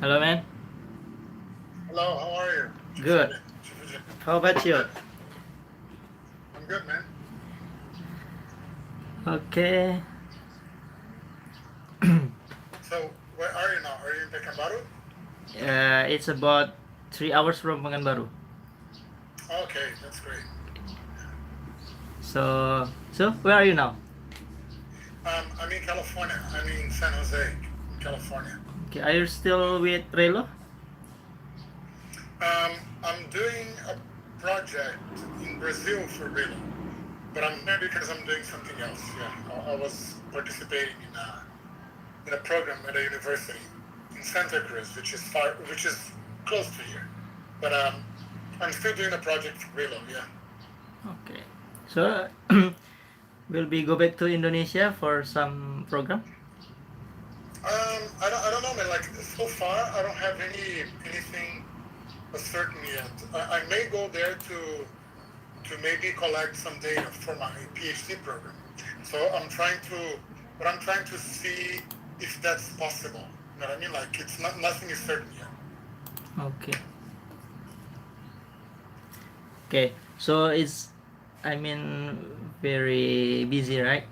Hello, man. Hello, how are you? Good. How about you? I'm good, man. Okay. So, where are you now? Are you in Pekanbaru? It's about 3 hours from Pekanbaru. Okay, that's great. So where are you now? I'm in California. I'm in San Jose, California. Okay, are you still with Relo? I'm doing a project in Brazil for Relo, but I'm there because I'm doing something else. Yeah, I was participating in a program at a university in Santa Cruz, which is close to here. But I'm still doing a project for Relo. Yeah. Okay. So will we go back to Indonesia for some program? I don't know, man. Like so far, I don't have anything certain yet. I may go there to maybe collect some data for my PhD program. So I'm trying to see if that's possible. You know what I mean? Like it's not nothing is certain yet. Okay. Okay. So it's, I mean, very busy, right?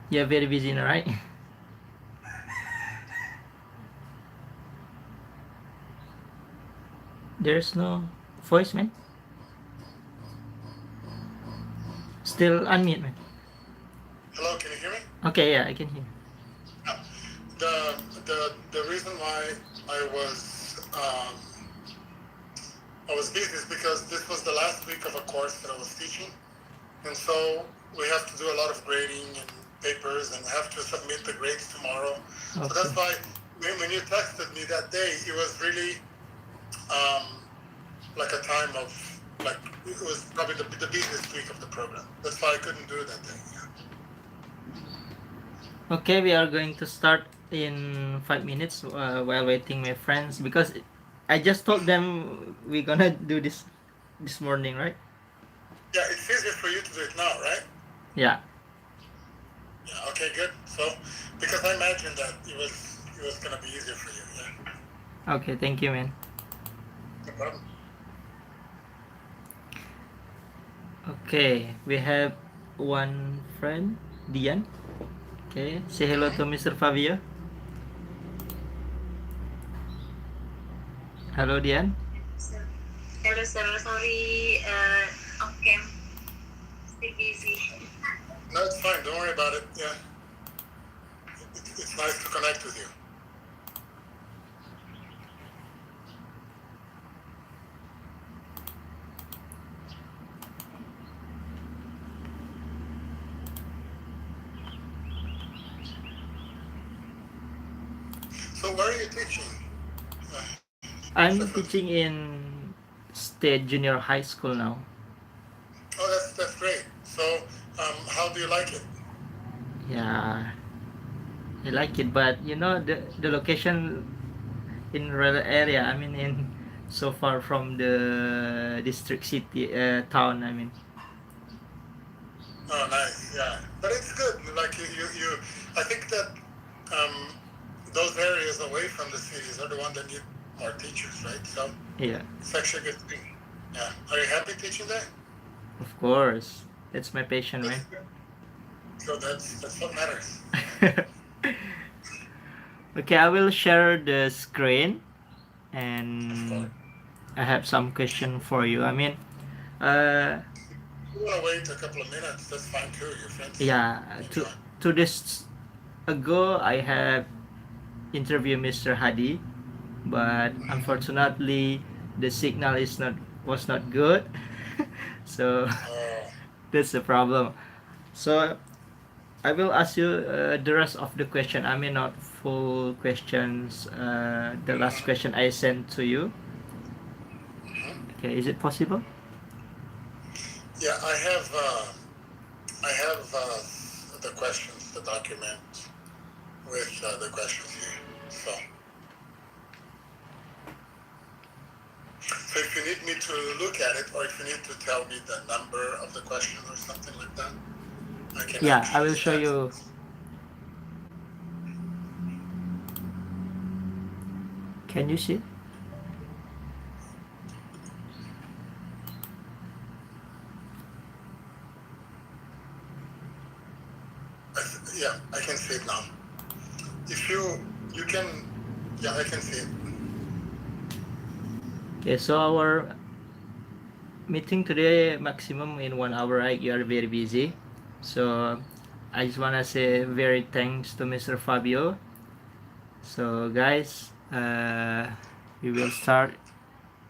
You're very busy, right? There's no voice, man. Still unmute, man. Hello, can you hear me? Okay, yeah, I can hear. Yeah. The reason why I was um, I was busy is because this was the last week of a course that I was teaching, and so we have to do a lot of grading and papers and have to submit the grades tomorrow. So Okay. that's why when you texted me that day, it was really like a time of like it was probably the busiest week of the program. That's why I couldn't do that day. Okay, we are going to start in 5 minutes while waiting my friends because I just told them we're gonna do this morning, right? Yeah, it's easier for you to do it now, right? Yeah. Yeah. Okay. Good. So because I imagined that it was gonna be easier for you. Yeah. Okay, thank you, man. No problem. Okay, we have one friend, Dian. Okay, say hello to Mr. Fabio. Hello, Dian. Hello, sir. Sorry, okay. Stay busy. No, it's fine. Don't worry about it. Yeah. It's nice to connect with you. So where are you teaching? I'm teaching in State Junior High School now. Oh, that's great. So how do you like it? Yeah, I like it, but you know the location in rural area. I mean, in so far from the district city town. I mean, Oh, nice. Yeah, but it's good. Like you I think that um, those areas away from the cities are the ones that need more teachers, right? So yeah, it's actually a good thing. Yeah. Are you happy teaching there? of course, that's my passion, That's man. good. So that's what matters. Okay, I will share the screen Of and course. I have some question for you. I mean, uh, You want to wait a couple of minutes? That's fine too. Your friends yeah, can to join. to this ago I have interviewed Mr. Hadi, but unfortunately the signal is not was not good, so Oh, that's the problem. So I will ask you the rest of the question. I mean, not full questions. The last question I sent to you. Okay, is it possible? yeah. I have the questions, the document with the questions here. So if you need me to look at it, or if you need to tell me the number of the question or something like that, I can Yeah, I actually will show you. access. Can you see? Yeah, I can see it now. If you can, yeah, I can see it. Okay, so our meeting today maximum in 1 hour, right? You are very busy. So I just wanna say very thanks to Mr. Fabio. So guys, we will start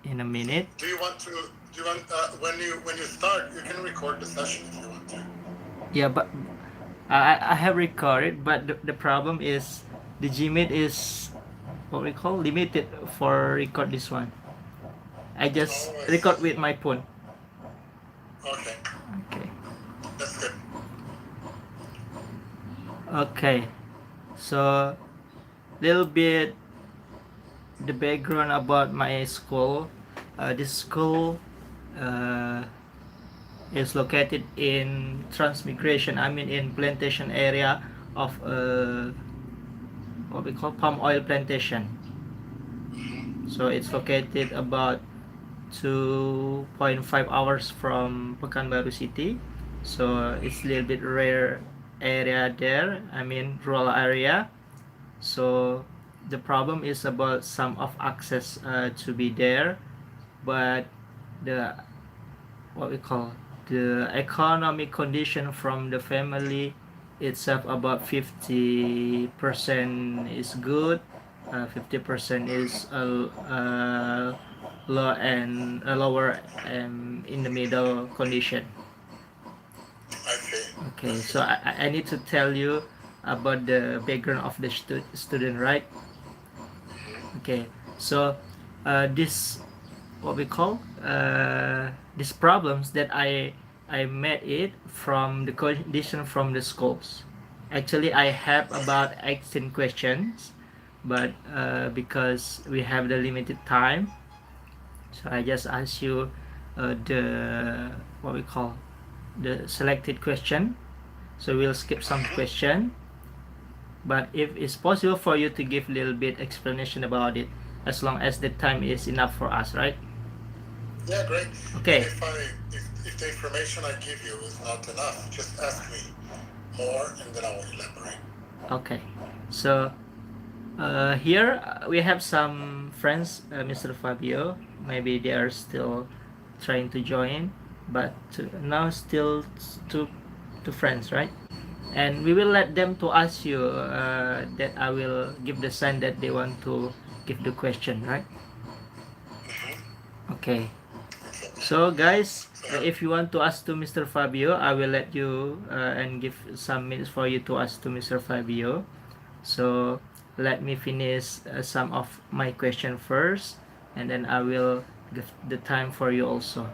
in a minute. Do you want when you start, you can record the session if you want to. Yeah, but I have recorded, but the problem is the Gmeet is what we call limited for record this one. I just Oh, I record see. with my phone. Okay, Okay. that's good. Okay. So little bit the background about my school. This school is located in transmigration. I mean in plantation area of what we call palm oil plantation. So it's located about 2.5 hours from Pekanbaru City. So it's a little bit rare area there. I mean rural area. So the problem is about some of access to be there, but the what we call the economic condition from the family itself about 50% is good, 50% is low and lower in the middle condition. I see. Okay, so I need to tell you about the background of the student, right? Okay, so this what we call these problems that I met it from the condition from the schools. Actually, I have about 18 questions, but because we have the limited time, so I just ask you the what we call the selected question. So we'll skip some question, but if it's possible for you to give a little bit explanation about it, as long as the time is enough for us, right? Yeah, great. Okay. And if the information I give you is not enough, just ask me more, and then I will elaborate. Okay, so here we have some friends, Mr. Fabio. Maybe they are still trying to join, but now still two friends, right? And we will let them to ask you that I will give the sign that they want to give the question, right? Okay. So guys, if you want to ask to Mr. Fabio, I will let you and give some minutes for you to ask to Mr. Fabio. So let me finish some of my question first, and then I will give the time for you also.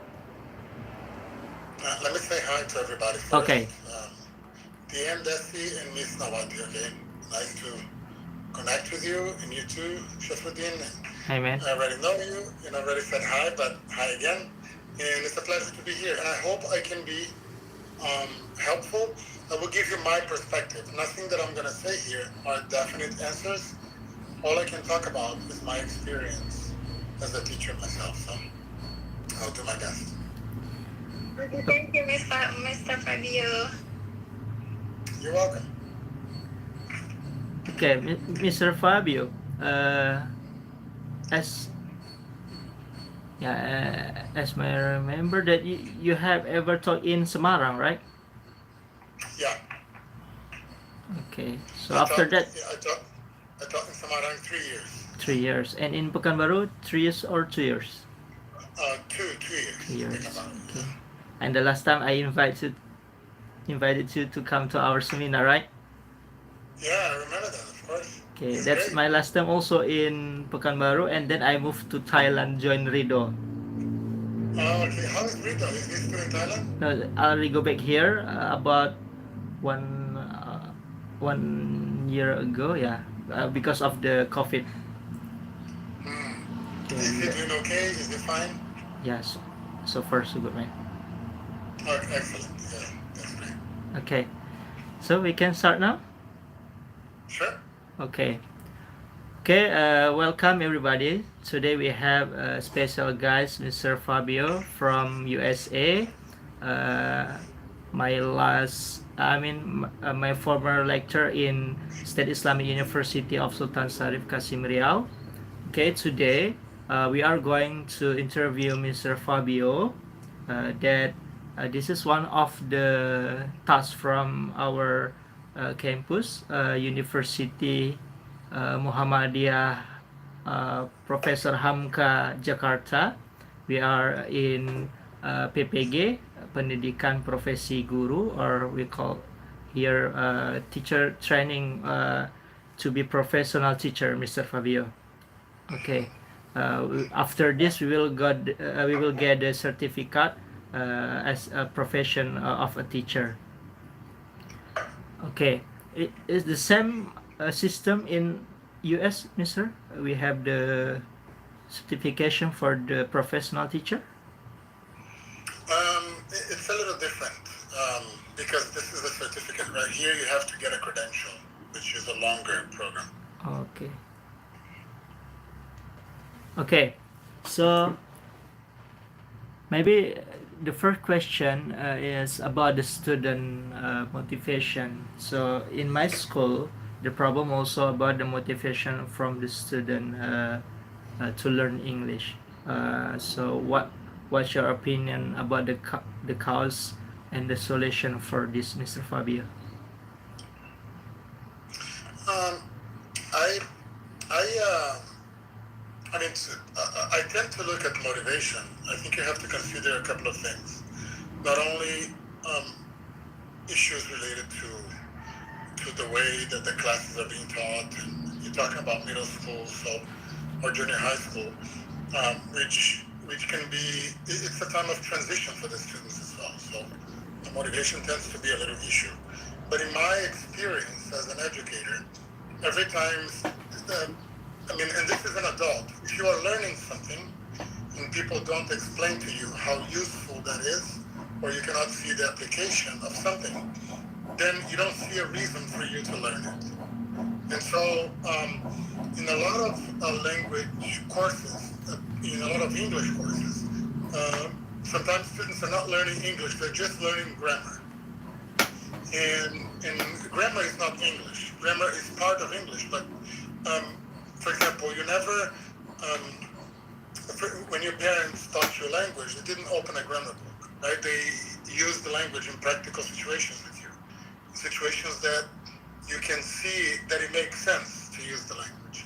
Let me say hi to everybody first. Okay. DM Desi and Miss Nawati, okay? Nice to connect with you, and you too, Shafuddin. Hi, man. I already know you, and I already said hi, but hi again. And it's a pleasure to be here, and I hope I can be helpful. I will give you my perspective. Nothing that I'm going to say here are definite answers. All I can talk about is my experience as a teacher myself, so I'll do my best. Thank you, Mr. Fabio. You're welcome. Okay, Mr. Fabio, as I remember that you have ever taught in Semarang, right? Yeah. Okay, so after that, I taught in Semarang 3 years. 3 years, and in Pekanbaru 3 years or 2 years? 2 years. 2 years. Okay. And the last time I invited you to come to our seminar, right? Yeah, I remember that, of course. Okay, It's that's great. my last time also in Pekanbaru, and then I moved to Thailand, join Rido. Okay, how is Rito? Is he still in Thailand? No, I'll go back here about 1 year ago, yeah, because of the COVID. Okay, Is he doing okay? Is he fine? yes, so far so good, man. Oh, excellent. Yeah, that's great. Okay, so we can start now. Sure. Okay. Welcome everybody. Today we have a special guest, Mr. Fabio from USA. My former lecturer in State Islamic University of Sultan Syarif Qasim Riau. Okay, today we are going to interview Mr. Fabio. That This is one of the tasks from our campus, University Muhammadiyah Professor Hamka Jakarta. We are in PPG, Pendidikan Profesi Guru, or we call here teacher training to be professional teacher, Mr. Fabio. Okay. After this, we will get the certificate as a profession of a teacher. Okay. It is the same system in US, Mister. We have the certification for the professional teacher. It's a little different because this is a certificate. Right here, you have to get a credential, which is a longer program. Okay. Okay. So maybe the first question is about the student motivation. So in my school, the problem also about the motivation from the student to learn English. So what's your opinion about the cause and the solution for this, Mr. Fabio? I mean, I tend to look at motivation. I think you have to consider a couple of things. Not only issues related to the way that the classes are being taught, and you're talking about middle school, or junior high school, which can be, it's a time of transition for the students as well. So the motivation tends to be a little issue. But in my experience as an educator, every time, and this is an adult, if you are learning something and people don't explain to you how useful that is, or you cannot see the application of something, then you don't see a reason for you to learn it. And so in a lot of language courses, in a lot of English courses, sometimes students are not learning English, they're just learning grammar. And grammar is not English. Grammar is part of English, but for example, you never, when your parents taught you language, they didn't open a grammar book, right? They used the language in practical situations with you, situations that you can see that it makes sense to use the language.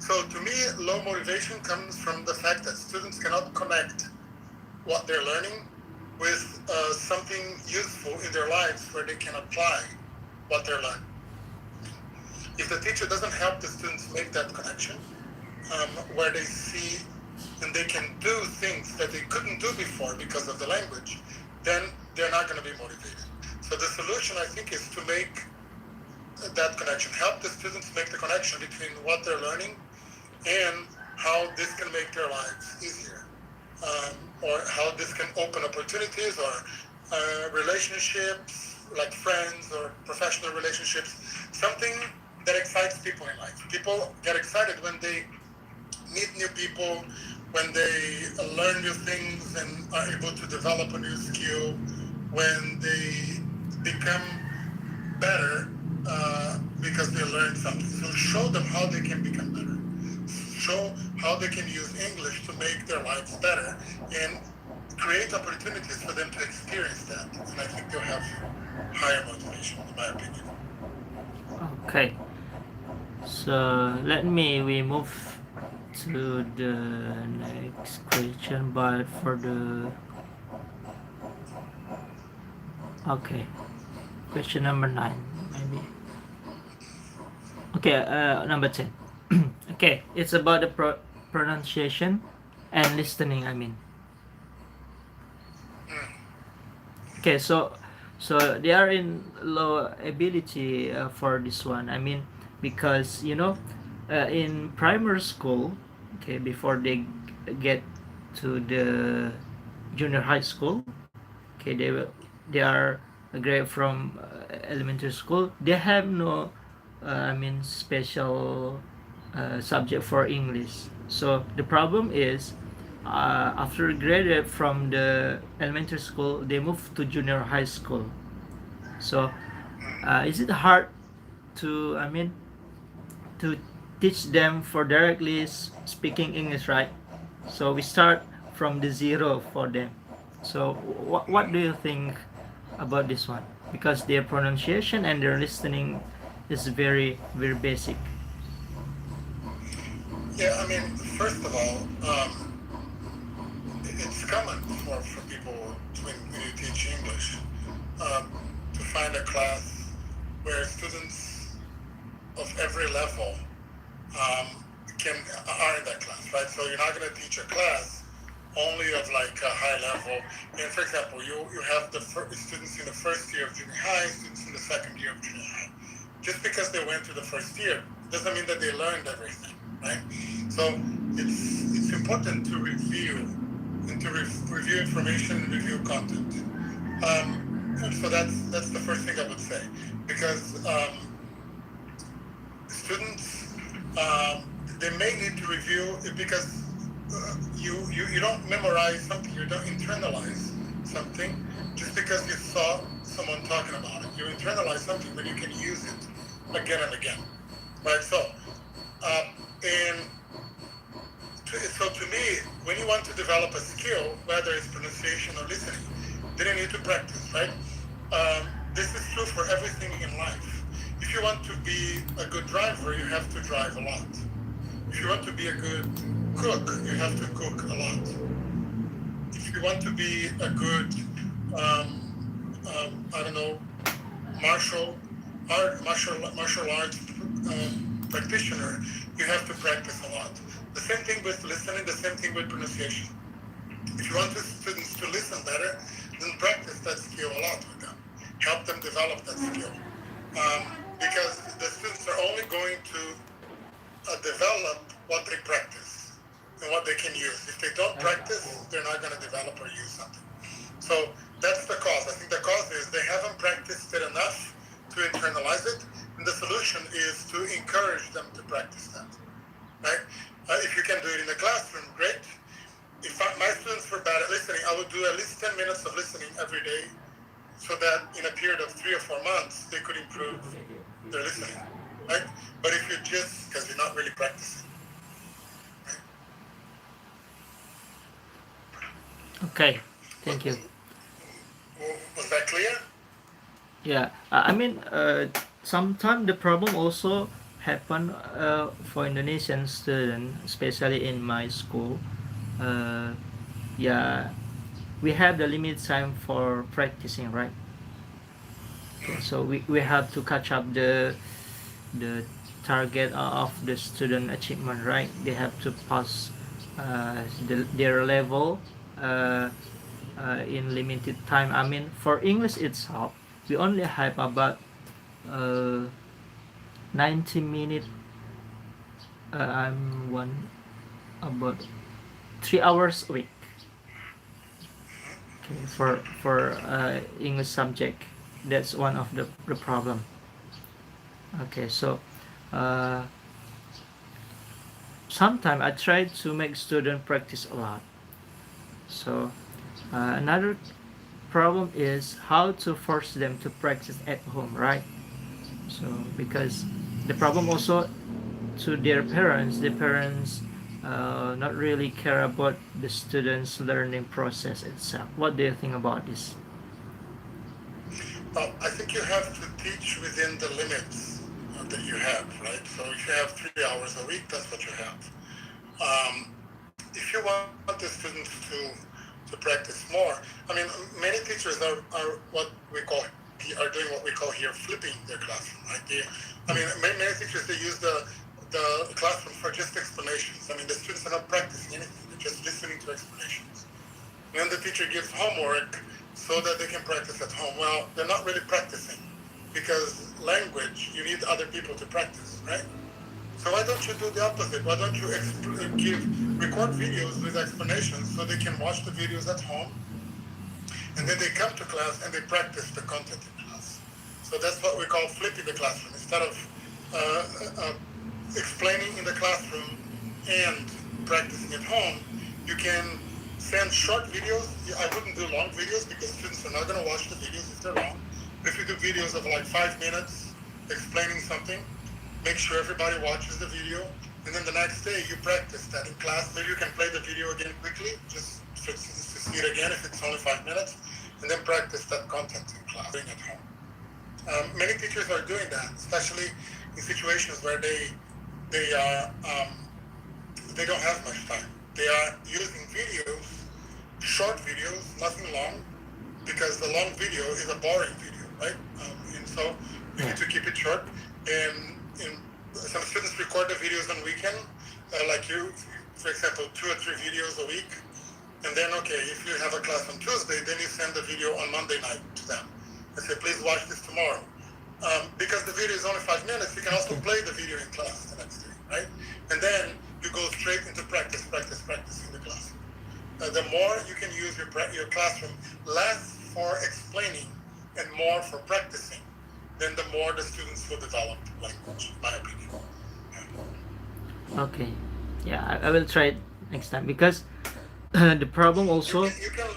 So to me, low motivation comes from the fact that students cannot connect what they're learning with something useful in their lives where they can apply what they're learning. If the teacher doesn't help the students make that connection, where they see and they can do things that they couldn't do before because of the language, then they're not going to be motivated. So the solution, I think, is to make that connection, help the students make the connection between what they're learning and how this can make their lives easier, or how this can open opportunities or relationships, like friends or professional relationships, something that excites people in life. People get excited when they meet new people, when they learn new things and are able to develop a new skill, when they become better because they learned something. So show them how they can become better. Show how they can use English to make their lives better and create opportunities for them to experience that. And I think they'll have higher motivation, in my opinion. Okay. So we move to the next question, but for the question number 9 maybe. Okay, number 10. Okay, it's about the pronunciation and listening, I mean. Okay, so they are in low ability for this one. I mean, because in primary school, okay, before they get to the junior high school, okay, they are grade from elementary school. They have no special subject for English. So the problem is, after graduate from the elementary school, they move to junior high school. So is it hard to teach them for directly speaking English, right? So we start from the zero for them. So what do you think about this one? Because their pronunciation and their listening is very very basic. Yeah, I mean, first of all, it's common for people when you teach English to find a class where students of every level can are in that class, right? So you're not going to teach a class only of like a high level. And for example, you have the students in the first year of junior high, students in the second year of junior high. Just because they went through the first year doesn't mean that they learned everything, right? So it's important to review and to review information and review content. And so that's the first thing I would say, because students they may need to review it because you don't memorize something, you don't internalize something just because you saw someone talking about it. You internalize something, but you can use it again and again, right? So, and so to me, when you want to develop a skill, whether it's pronunciation or listening, then you need to practice, right? This is true for everything in life. If you want to be a good driver, you have to drive a lot. If you want to be a good cook, you have to cook a lot. If you want to be a good, I don't know, martial arts practitioner, you have to practice a lot. The same thing with listening, the same thing with pronunciation. If you want the students to listen better, then practice that skill a lot with them. Help them develop that skill. Because the students are only going to develop what they practice and what they can use. If they don't practice, they're not going to develop or use something. So that's the cause. I think the cause is they haven't practiced it enough to internalize it, and the solution is to encourage them to practice that. Right? If you can do it in the classroom, great. If my students were bad at listening, I would do at least 10 minutes of listening every day, so that in a period of 3 or 4 months, they could improve their listening, right? But if you're just, because you're not really practicing. Right? Okay, thank you. Was that clear? Yeah, I mean, sometimes the problem also happen for Indonesian students, especially in my school. Yeah, we have the limit time for practicing, right? Okay, so we have to catch up the target of the student achievement, right? They have to pass their level uh, in limited time. I mean, for English itself, we only have about uh, 90 minutes. I'm one about 3 hours a week. Okay, for English subject, that's one of the problem. Okay, so uh, sometimes I try to make student practice a lot. So another problem is how to force them to practice at home, right? So because the problem also to their parents, the parents not really care about the students' learning process itself. What do you think about this? I think you have to teach within the limits that you have, right? So if you have 3 hours a week, that's what you have. If you want the students to practice more, I mean, many teachers are what we call are doing what we call here flipping their classroom, right? I mean, many teachers, they use the classroom for just explanations. I mean, the students are not practicing anything; they're just listening to explanations. Then the teacher gives homework so that they can practice at home. Well, they're not really practicing, because language, you need other people to practice, right? So why don't you do the opposite? Why don't you record videos with explanations so they can watch the videos at home, and then they come to class and they practice the content in class. So that's what we call flipping the classroom. Instead of explaining in the classroom and practicing at home, you can send short videos. I wouldn't do long videos because students are not going to watch the videos if they're long. But if you do videos of like 5 minutes explaining something, make sure everybody watches the video, and then the next day you practice that in class. Maybe you can play the video again quickly, just to see it again if it's only 5 minutes, and then practice that content in class, doing at home. Many teachers are doing that, especially in situations where they are they don't have much time. They are using videos, short videos, nothing long, because the long video is a boring video, right? And so you need to keep it short. And some students record the videos on weekend, like you, for example, 2 or 3 videos a week. And then, okay, if you have a class on Tuesday, then you send the video on Monday night to them. And say, please watch this tomorrow. Because the video is only 5 minutes, you can also play the video in class the next day, right? And then you go straight into practice in the class. The more you can use your classroom, less for explaining and more for practicing, then the more the students will develop language, in my opinion. Okay. Yeah, I will try it next time, because the problem also. You can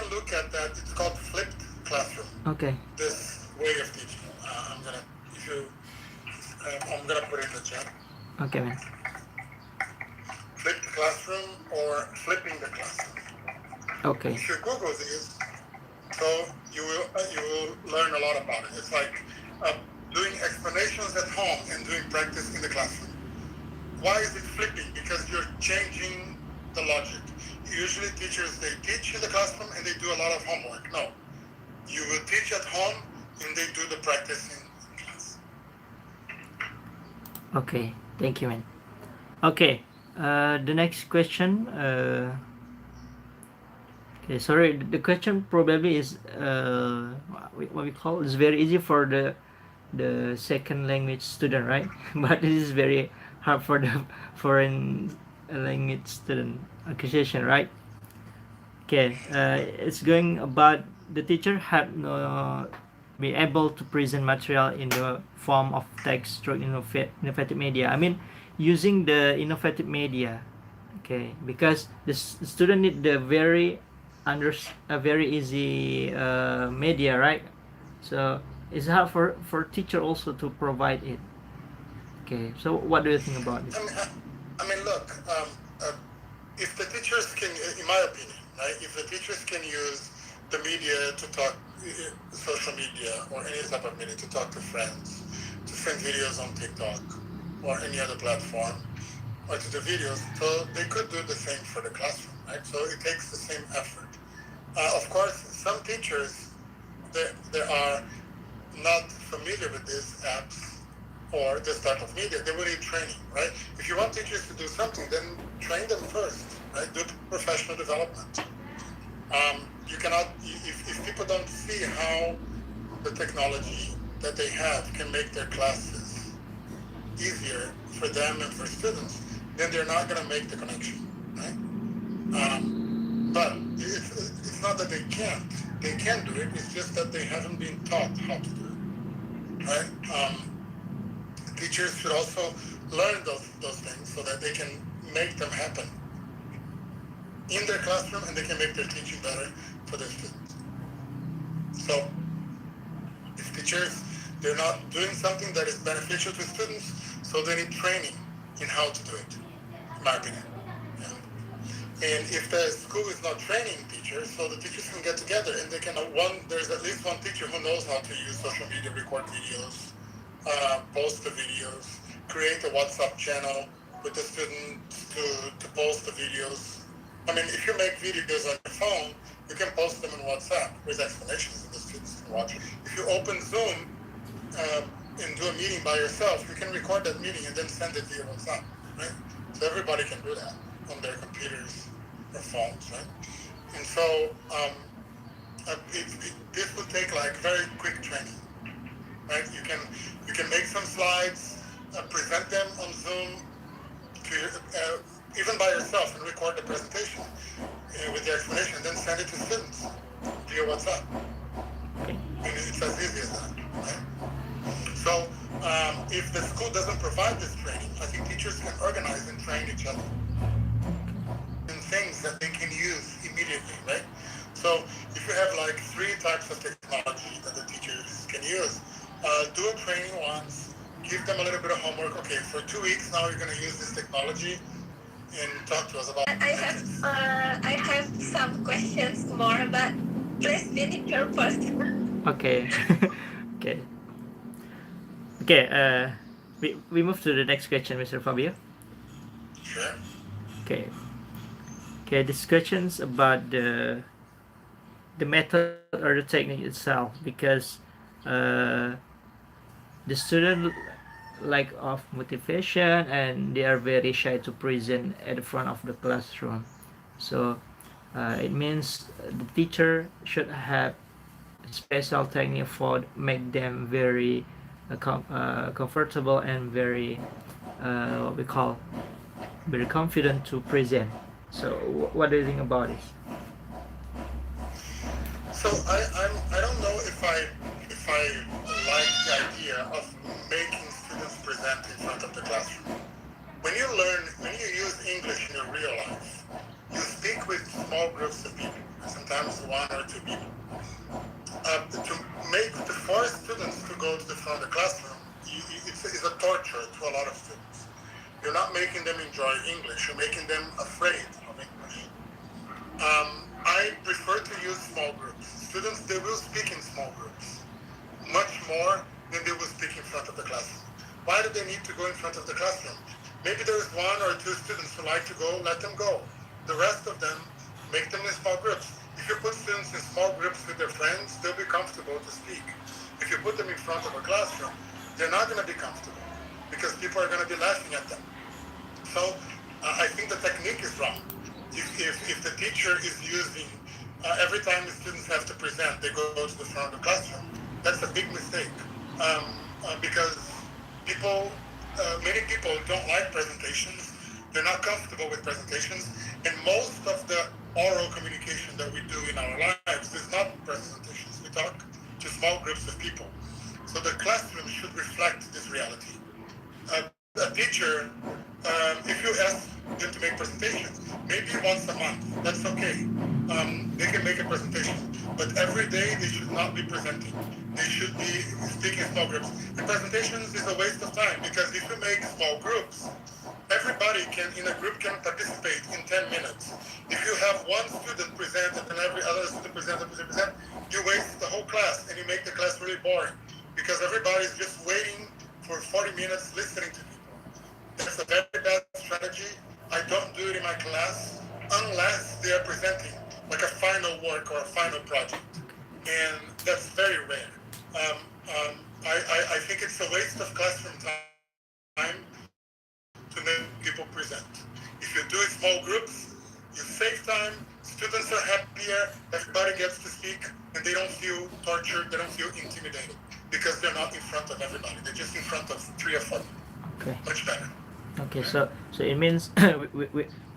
look at that. It's called flipped classroom. Okay. This way of teaching. I'm gonna put it in the chat. Okay, man. Flipped classroom or flipping the classroom. Okay. If you Google this, so you will learn a lot about it. It's like doing explanations at home and doing practice in the classroom. Why is it flipping? Because you're changing the logic. Usually teachers, they teach in the classroom and they do a lot of homework. No. You will teach at home and they do the practice in class. Okay. Thank you, man. Okay. The next question. Okay, sorry. The question probably is what we call is very easy for the second language student, right? But it is very hard for the foreign language student acquisition, right? Okay, it's going about the teacher had be able to present material in the form of text through innovative media. I mean, using the innovative media, okay, because the student need the very easy media, right? So it's hard for teacher also to provide it. Okay, so what do you think about this? I mean, look, if the teachers can, in my opinion, right, if the teachers can use the media to talk, social media or any type of media to talk to friends, to send videos on TikTok or any other platform, or to do videos, so they could do the same for the classroom, right? So it takes the same effort. Of course, some teachers, they are not familiar with these apps or this type of media. They will need training, right? If you want teachers to do something, then train them first, right? Do professional development. You cannot, if people don't see how the technology that they have can make their classes easier for them and for students, then they're not going to make the connection, right? But it's not that they can't. They can do it. It's just that they haven't been taught how to do it, right? Teachers should also learn those things so that they can make them happen in their classroom and they can make their teaching better for their students. So if teachers, they're not doing something that is beneficial to students, so they need training in how to do it, in my opinion. Yeah. And if the school is not training teachers, so the teachers can get together and they can, there's at least one teacher who knows how to use social media, record videos, post the videos, create a WhatsApp channel with the students to post the videos. I mean, if you make videos on your phone, you can post them on WhatsApp with explanations and the students can watch it. If you open Zoom and do a meeting by yourself, you can record that meeting and then send it via WhatsApp, right? So everybody can do that on their computers or phones, right? And so this will take like very quick training, right? You can make some slides, present them on Zoom, even by yourself, and record the presentation with the explanation, and then send it to students via WhatsApp. And it's as easy as that, right? So if the school doesn't provide this training, I think teachers can organize and train each other in things that they can use immediately, right? So if you have like 3 types of technology that the teachers can use, do a training once give them a little bit of homework. Okay, for 2 weeks now you're going to use this technology and talk to us about it. I have some questions more, but please finish your first. Okay. Okay. Okay. We move to the next question, Mr. Fabio. Sure. Okay. Okay. This question's about the method or the technique itself, because uh, the student lack of motivation and they are very shy to present at the front of the classroom. So it means the teacher should have special technique for make them very comfortable and very what we call very confident to present. So what do you think about this? So I don't know if I like the idea of making students present in front of the classroom. When you use English in your real life, you speak with small groups of people, sometimes one or two people. To force students to go to the front of the classroom, it's a torture to a lot of students. You're not making them enjoy English. You're making them afraid of English. I prefer to use small groups. Students, they will speak in small groups, much more than they will speak in front of the classroom. Why do they need to go in front of the classroom? Maybe there's one or two students who like to go, let them go. The rest of them, make them in small groups. If you put students in small groups with their friends, they'll be comfortable to speak. If you put them in front of a classroom, they're not going to be comfortable because people are going to be laughing at them. So I think the technique is wrong. If the teacher is using, every time the students have to present, they go to the front of the classroom, that's a big mistake. Because many people don't like presentations. They're not comfortable with presentations. And most of the oral communication that we do in our lives is not presentations. We talk to small groups of people. So the classroom should reflect this reality. A teacher, if you ask them to make presentations, maybe once a month, that's okay. They can make a presentation, but every day they should not be presenting. They should be speaking in small groups. And presentations is a waste of time because if you make small groups, everybody in a group can participate in 10 minutes. If you have one student present and every other student present, you waste the whole class and you make the class really boring because everybody is just waiting for 40 minutes listening to people. That's a very bad strategy. I don't do it in my class unless they are presenting like a final work or a final project. And that's very rare. I think it's a waste of classroom time to make people present. If you do it small groups, you save time, students are happier, everybody gets to speak, and they don't feel tortured, they don't feel intimidated because they're not in front of everybody. They're just in front of 3 or 4. Okay. Much better. Okay. So it means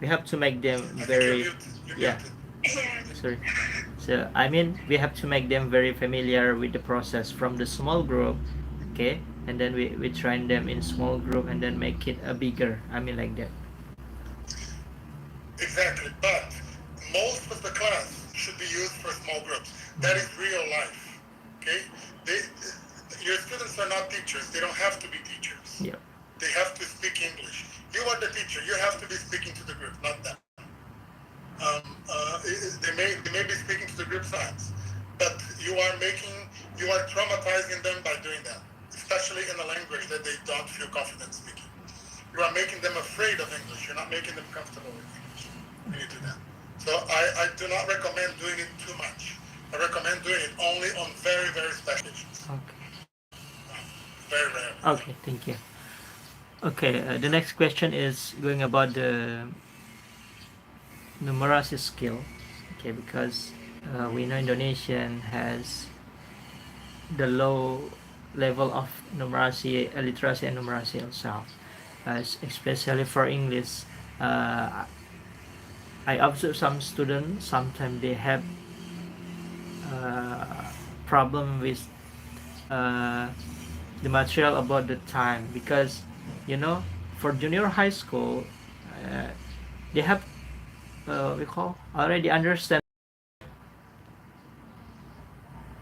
we have to make them very yeah. Sorry. So I mean we have to make them very familiar with the process from the small group, okay, and then we train them in small group and then make it a bigger. I mean like that. Exactly, but most of the class should be used for small groups. That is real life. Okay, your students are not teachers. They don't have to be teachers. Yeah. They have to speak English. You are the teacher. You have to be speaking to the group, not them. They may be speaking to the group size, but you are traumatizing them by doing that, especially in a language that they don't feel confident speaking. You are making them afraid of English. You're not making them comfortable with English when you do that. So I do not recommend doing it too much. I recommend doing it only on very, very special occasions. Okay. Very rare. Okay. Thank you. Okay. The next question is going about the numeracy skill. Okay, because we know Indonesian has the low level of numeracy, literacy and numeracy itself, especially for English. I observe some students sometimes they have problem with the material about the time, because for junior high school they have we call already understand.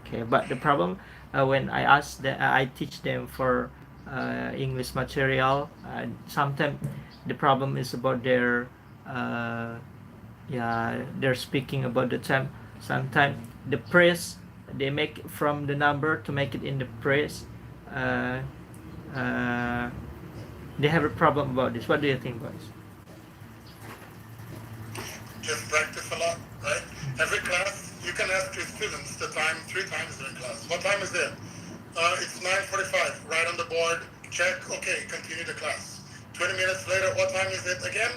Okay, but the problem when I teach them for English material. Sometimes the problem is about their yeah, they're speaking about the time. Sometimes the press they make from the number to make it in the press. Uh, uh, they have a problem about this. What do you think about this? Just practice a lot, right? Every class, you can ask your students the time 3 times during class. What time is it? It's 9:45. Right on the board. Check. Okay, continue the class. 20 minutes later, what time is it again?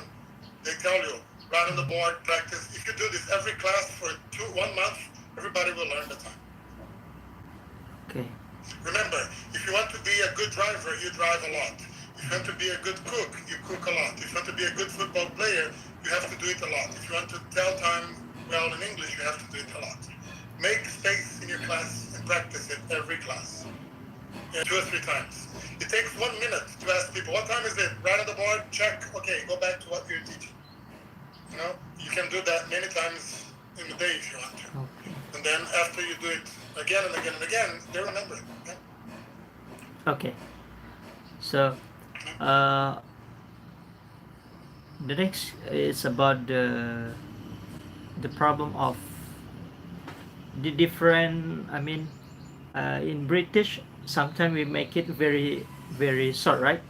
They tell you. Right on the board. Practice. If you do this every class for 1 month, everybody will learn the time. Okay. Remember, if you want to be a good driver, you drive a lot. If you want to be a good cook, you cook a lot. If you want to be a good football player, you have to do it a lot. If you want to tell time well in English, you have to do it a lot. Make space in your class and practice it every class. 2 or 3 times. It takes 1 minute to ask people, what time is it? Right on the board, check. Okay, go back to what you're teaching. You know, you can do that many times in the day if you want to. Okay. And then after you do it again and again and again, they remember it. Okay? Okay. So, uh, the next is about the problem of the different. I mean, in British, sometimes we make it very very short, right?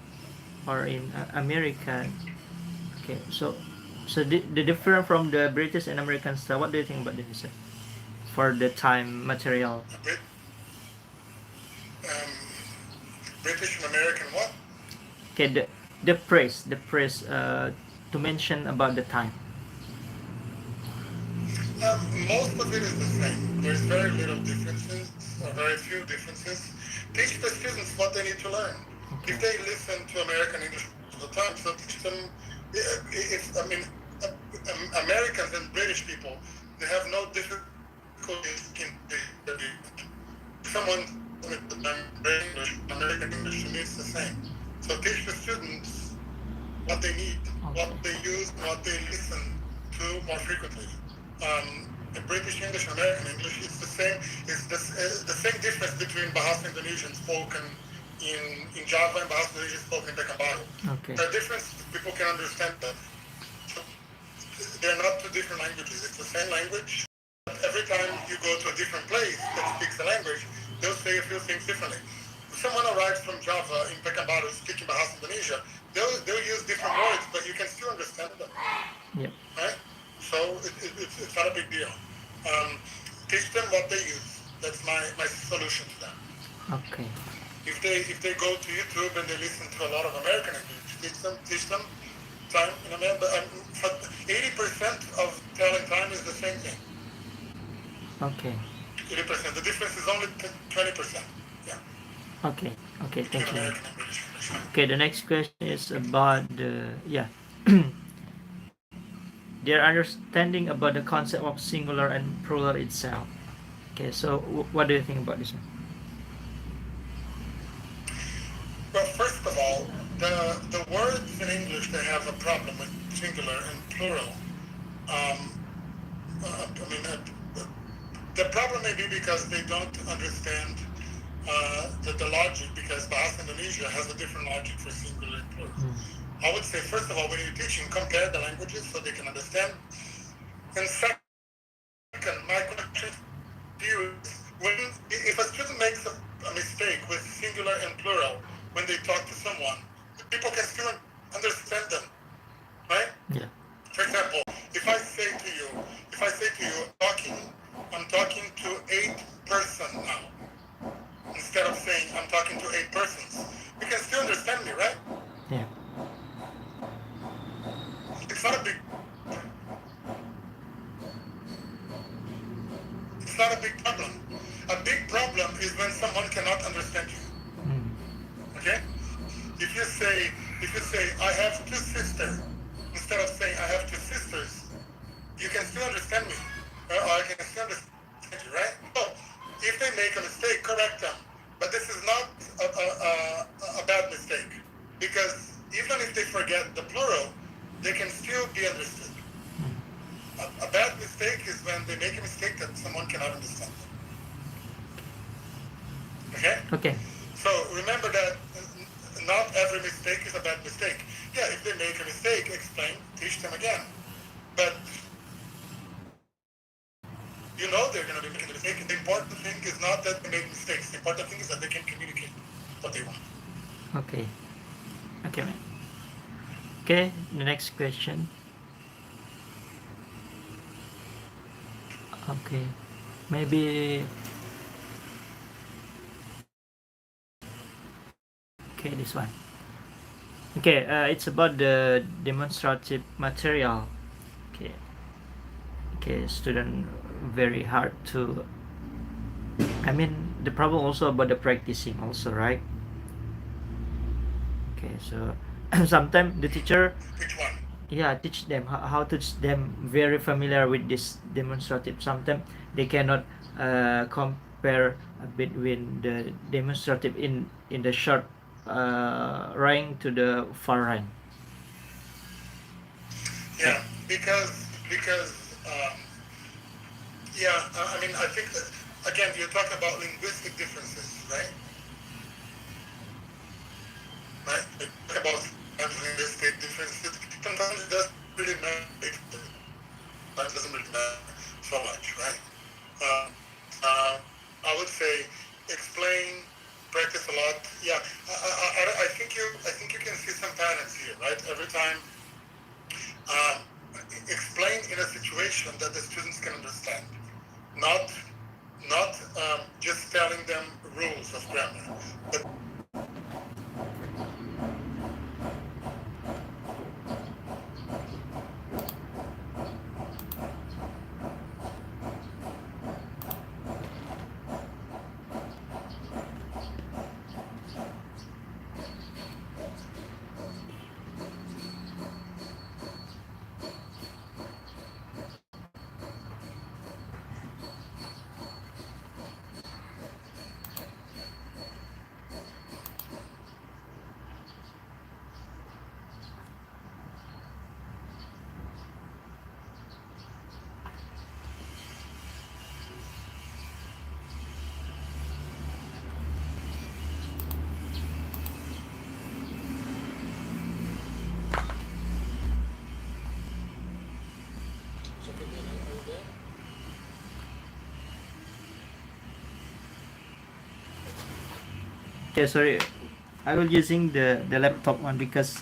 Or in American. Okay. So the different from the British and American style. What do you think about this? For the time material. Um, British and American what? Okay, the praise to mention about the time. Most of it is the same. There's very little differences, or very few differences. Teach the students what they need to learn. Okay. If they listen to American English all the time, so teach them. Americans and British people, they have no difficulties in someone with American English to me it's the same. So teach the students what they need, Okay. what they use, what they listen to more frequently. In British English and American English, it's the same. It's the same difference between Bahasa Indonesian spoken in Java and Bahasa Indonesian spoken in Pekanbaru. Okay. The difference, people can understand that. So they're not two different languages. It's the same language. Every time you go to a different place that speaks the language, they'll say a few things differently. If someone arrives from Java in Pekanbaru speaking Bahasa Indonesia, they'll use different words, but you can still understand them. Yep. Right? So it's not a big deal. Teach them what they use. That's my solution to them. Okay. If they go to YouTube and they listen to a lot of American English, teach them time in America. 80% of telling time is the same thing. Okay. 80%. The difference is only 20%. Yeah. Okay. Okay. Between Thank you. American English. Okay. The next question is about the their understanding about the concept of singular and plural itself. Okay. So what do you think about this one? Well, first of all, the words in English that have a problem with singular and plural. The problem may be because they don't understand the logic, because Bahasa Indonesia has a different logic for singular and plural. I would say, first of all, when you're teaching, compare the languages so they can understand. And second, my question to you is, if a student makes a mistake with singular and plural when they talk to someone, people can still understand them, right? Yeah. For example, if I say to you, I'm talking to 8 person now, instead of saying I'm talking to 8 persons, you can still understand me, right? Yeah. It's not a big problem. A big problem is when someone cannot understand you. Okay? If you say I have 2 sisters, instead of saying I have 2 sisters, you can still understand me. Or I can still understand you, right? So if they make a mistake, correct them. But this is not a bad mistake, because even if they forget the plural, they can still be understood. A bad mistake is when they make a mistake that someone cannot understand them. Okay? Okay. So remember that not every mistake is a bad mistake. Yeah, if they make a mistake, explain, teach them again. But you know they're going to be making a mistake. The important thing is not that they make mistakes. The important thing is that they can communicate what they want. Okay. Okay, man. Okay, the next question. Okay, maybe. Okay, this one. Okay, it's about the demonstrative material. Okay. Okay, student very hard to. I mean, the problem also about the practicing also, right? Okay, so sometimes the teacher, Which one? yeah, teach them how to teach them very familiar with this demonstrative. Sometimes they cannot compare between the demonstrative in the short rank to the far rank. Yeah, because yeah, I mean, I think that again you're talking about linguistic differences, right? Right? Like, talk about linguistic differences. Sometimes it doesn't really matter. Sometimes it doesn't really matter so much, right? Um, uh, I would say explain, practice a lot. Yeah, I think you can see some patterns here, right? Every time, um, explain in a situation that the students can understand, not just telling them rules of grammar, but Okay, sorry, I will using the laptop one because.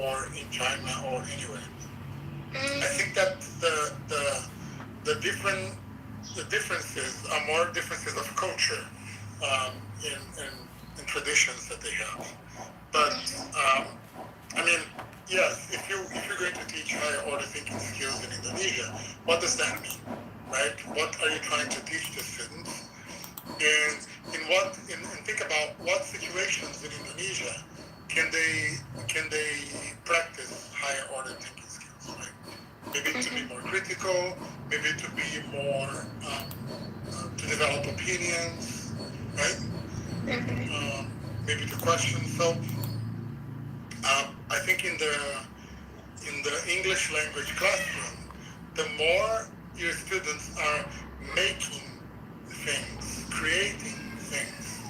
or in China or anywhere. I think that the different the differences are more differences of culture in traditions that they have. But I mean, yes, if you're going to teach higher order thinking skills in Indonesia, what does that mean, right? What are you trying to teach the students? And and think about what situations in Indonesia can they practice higher order thinking skills, right? Maybe to be more critical, maybe to be more to develop opinions, right? Maybe to question. So I think in the English language classroom, the more your students are making things, creating things,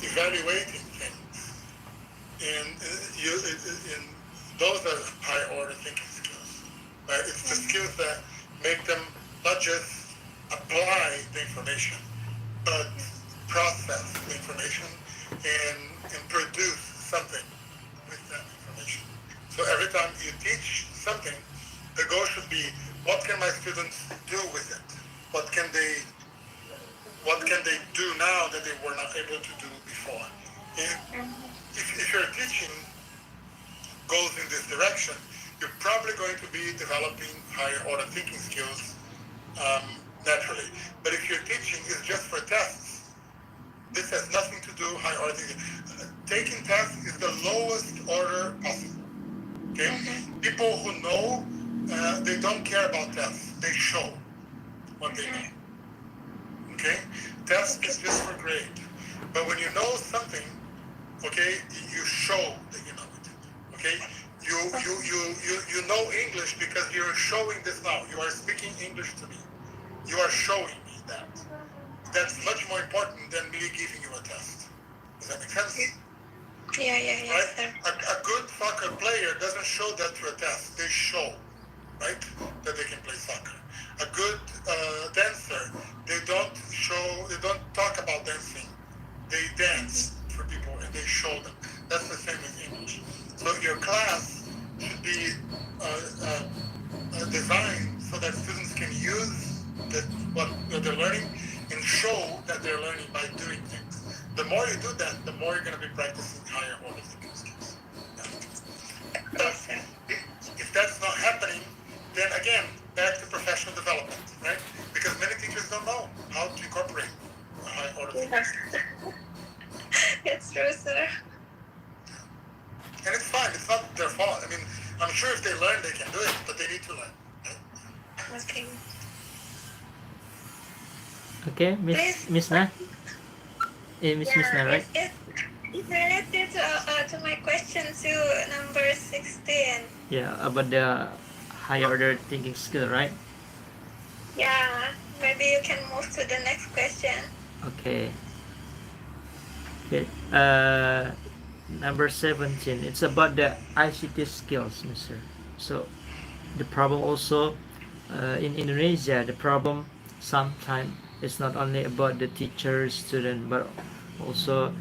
evaluating things, and those are high order thinking skills. Right? It's the skills that make them not just apply the information, but process the information and produce something with that information. So every time you teach something, the goal should be, what can my students do with it? What can they do now that they were not able to do before? And if your teaching goes in this direction, you're probably going to be developing higher order thinking skills naturally. But if your teaching is just for tests, this has nothing to do with high order thinking. Taking tests is the lowest order possible. Okay? People who know, they don't care about tests. They show what they know. Okay? Test is just for grade. But when you know something, okay, you show that you know it. Okay? You know English because you're showing this now. You are speaking English to me. You are showing me that. That's much more important than me giving you a test. Does that make sense? Yeah, right? sir. A good soccer player doesn't show that through a test. They show, right, that they can play soccer. A good dancer, they don't talk about dancing. They dance for people and they show them. That's the same with English. So your class should be designed so that students can use what they're learning and show that they're learning by doing things. The more you do that, the more you're going to be practicing higher order thinking skills. But if that's not happening, then again, back to professional development, right? Because many teachers don't know how to incorporate high order thinking skills. It's true, sir. And it's fine, it's not their fault. I mean, I'm sure if they learn, they can do it, but they need to learn. Right? Okay. Okay, Miss Na? Miss Na, right? It's related to my question to number 16. Yeah, about the higher order thinking skill, right? Yeah, maybe you can move to the next question. Okay. Okay. Number 17. It's about the ICT skills, Mister. So, the problem also in Indonesia, the problem sometimes is not only about the teacher, student, but also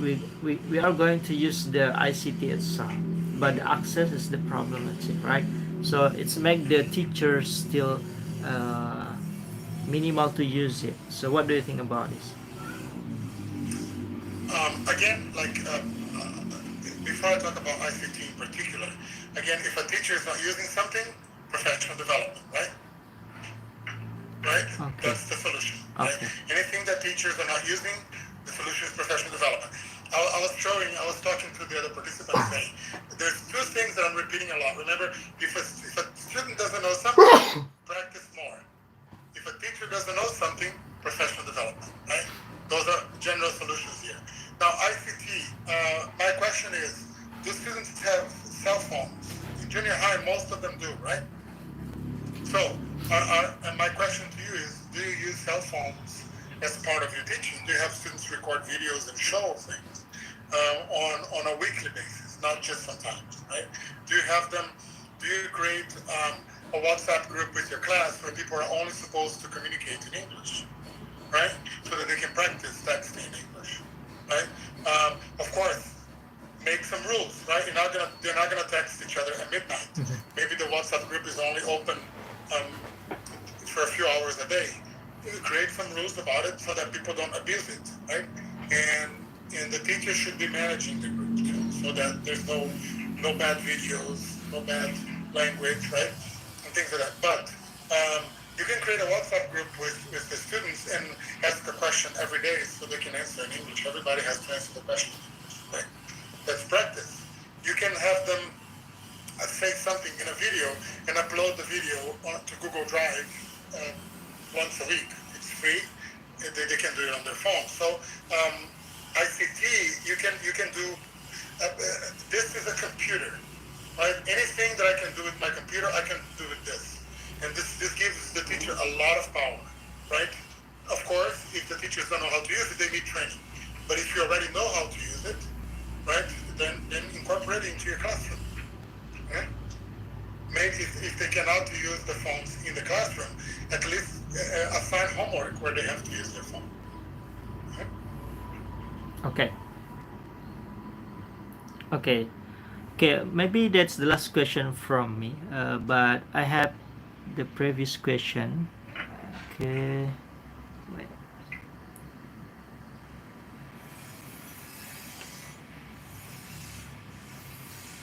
we are going to use the ICT itself, but the access is the problematic, right? So it's make the teachers still minimal to use it. So what do you think about this? Again, before I talk about ICT in particular, again, if a teacher is not using something, professional development, right? Right? Okay. That's the solution. Right? Okay. Anything that teachers are not using, the solution is professional development. I was talking to the other participants saying, there's two things that I'm repeating a lot. Remember, if a student doesn't know something, practice more. If a teacher doesn't know something, professional development, right? Those are general solutions here. Now, ICT, my question is, do students have cell phones? In junior high, most of them do, right? So, and my question to you is, do you use cell phones as part of your teaching? Do you have students record videos and show things on a weekly basis, not just sometimes, right? Do you create a WhatsApp group with your class where people are only supposed to communicate in English, right? So that they can practice texting in English, right? Of course, make some rules, right? They're not gonna text each other at midnight. Maybe the WhatsApp group is only open for a few hours a day. You create some rules about it so that people don't abuse it, right? And the teacher should be managing the group too, so that there's no bad videos, no bad language, right? And things like that. But you can create a WhatsApp group with the students and ask a question every day so they can answer in English. Everybody has to answer the question in English, right? That's practice. You can have them say something in a video and upload the video to Google Drive once a week. It's free. They can do it on their phone. So ICT, you can do. This is a computer, right? Anything that I can do with my computer, I can do with this. And this gives the teacher a lot of power, right? Of course, if the teachers don't know how to use it, they need training. But if you already know how to use it, right, then incorporate it into your classroom. Okay? Maybe if they cannot use the phones in the classroom, at least assign homework where they have to use their phone. Okay. Okay. Okay, maybe that's the last question from me. But I have the previous question. Okay. Wait.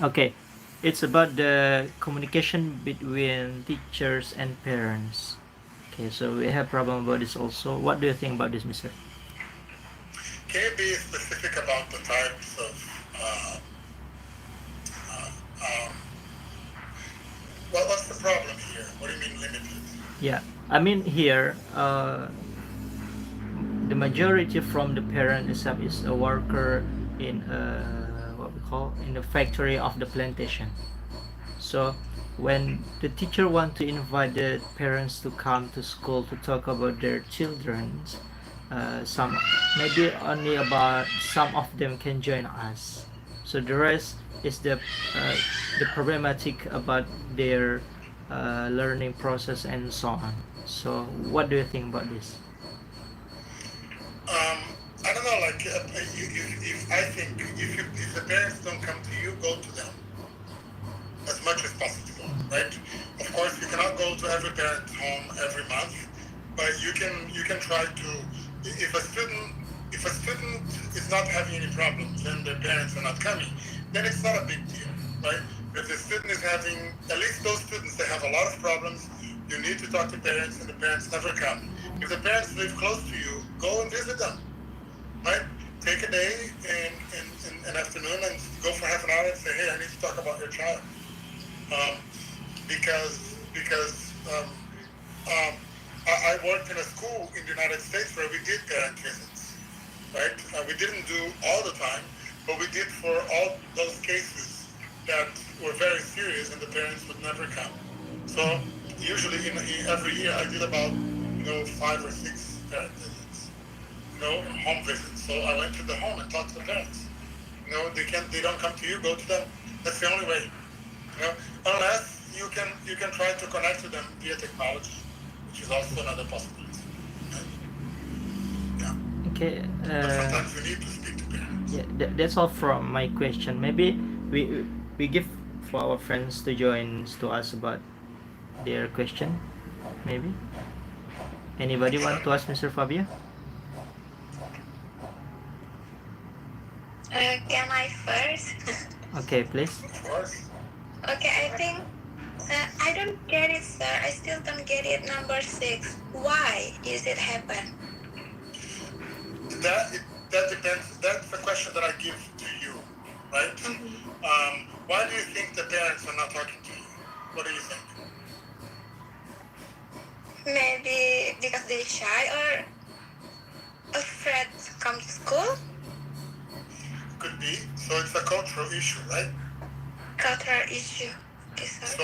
Okay. It's about the communication between teachers and parents. Okay, so we have problem about this also. What do you think about this, Mr.? Can you be specific about the types of what's the problem here? What do you mean limited? Yeah, I mean here, the majority from the parent itself is a worker in what we call in the factory of the plantation. So when the teacher want to invite the parents to come to school to talk about their children, some maybe only about some of them can join us. So the rest is the problematic about their learning process and so on. So what do you think about this? I don't know. Like, if I think if the parents don't come to you, go to them as much as possible, right? Of course, you cannot go to every parent's home every month, but you can try to. If a student is not having any problems and their parents are not coming, then it's not a big deal, right? If the student is having, at least those students that have a lot of problems, you need to talk to parents and the parents never come. If the parents live close to you, go and visit them, right? Take a day and an afternoon and go for half an hour and say, hey, I need to talk about your child. Because I worked in a school in the United States where we did parent visits, right? We didn't do all the time, but we did for all those cases that were very serious and the parents would never come. So usually in every year I did about 5 or 6 parent visits, home visits. So I went to the home and talked to the parents. They don't come to you, go to them. That's the only way. Unless you can try to connect to them via technology, which is also another possibility. Yeah. Okay. But sometimes we need to speak to parents. Yeah, that's all from my question. Maybe we give for our friends to join to us about their question. Maybe. Anybody want to ask Mr. Fabio? Can I first? Okay, please. Of course. Okay, I think I don't get it, sir. I still don't get it. Number 6. Why is it happen? That depends. That's the question that I give to you, right? Mm-hmm. Why do you think the parents are not talking to you? What do you think? Maybe because they're shy or afraid to come to school? Could be. So it's a cultural issue, right? Cultural issue. Okay, sir. So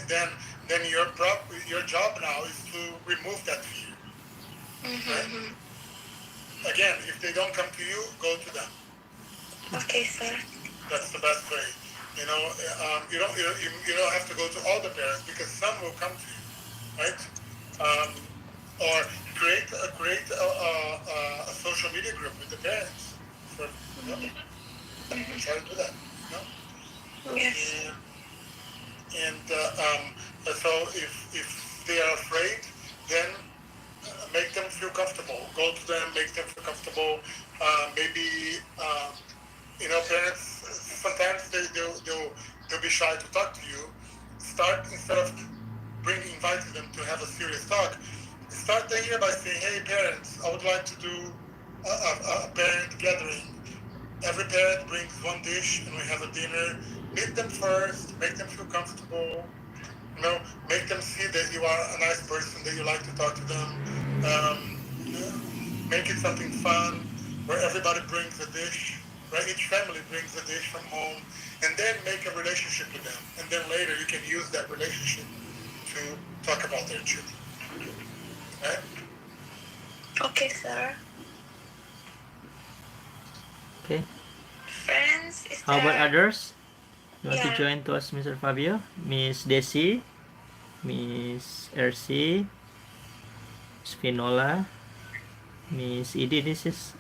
then your job now is to remove that fear. Mm-hmm. Again, if they don't come to you, go to them. Okay, sir. That's the best way. You don't have to go to all the parents because some will come to you, right? Or create a social media group with the parents. Try to do that. Yes. And so if they are afraid, then make them feel comfortable. Go to them, make them feel comfortable. Maybe parents sometimes they'll be shy to talk to you. Start, instead of inviting them to have a serious talk, start the year by saying, "Hey parents, I would like to do a parent gathering. Every parent brings one dish and we have a dinner. Meet them first, make them feel comfortable. Make them see that you are a nice person, that you like to talk to them. Make it something fun where everybody brings a dish, right? Each family brings a dish from home, and then make a relationship with them. And then later you can use that relationship to talk about their children, right? Okay, sir. Okay. Friends, is How about there... others? You want to Yeah. join to us, Mr. Fabio? Miss Desi, Miss RC, Spinola, Miss Edie. This is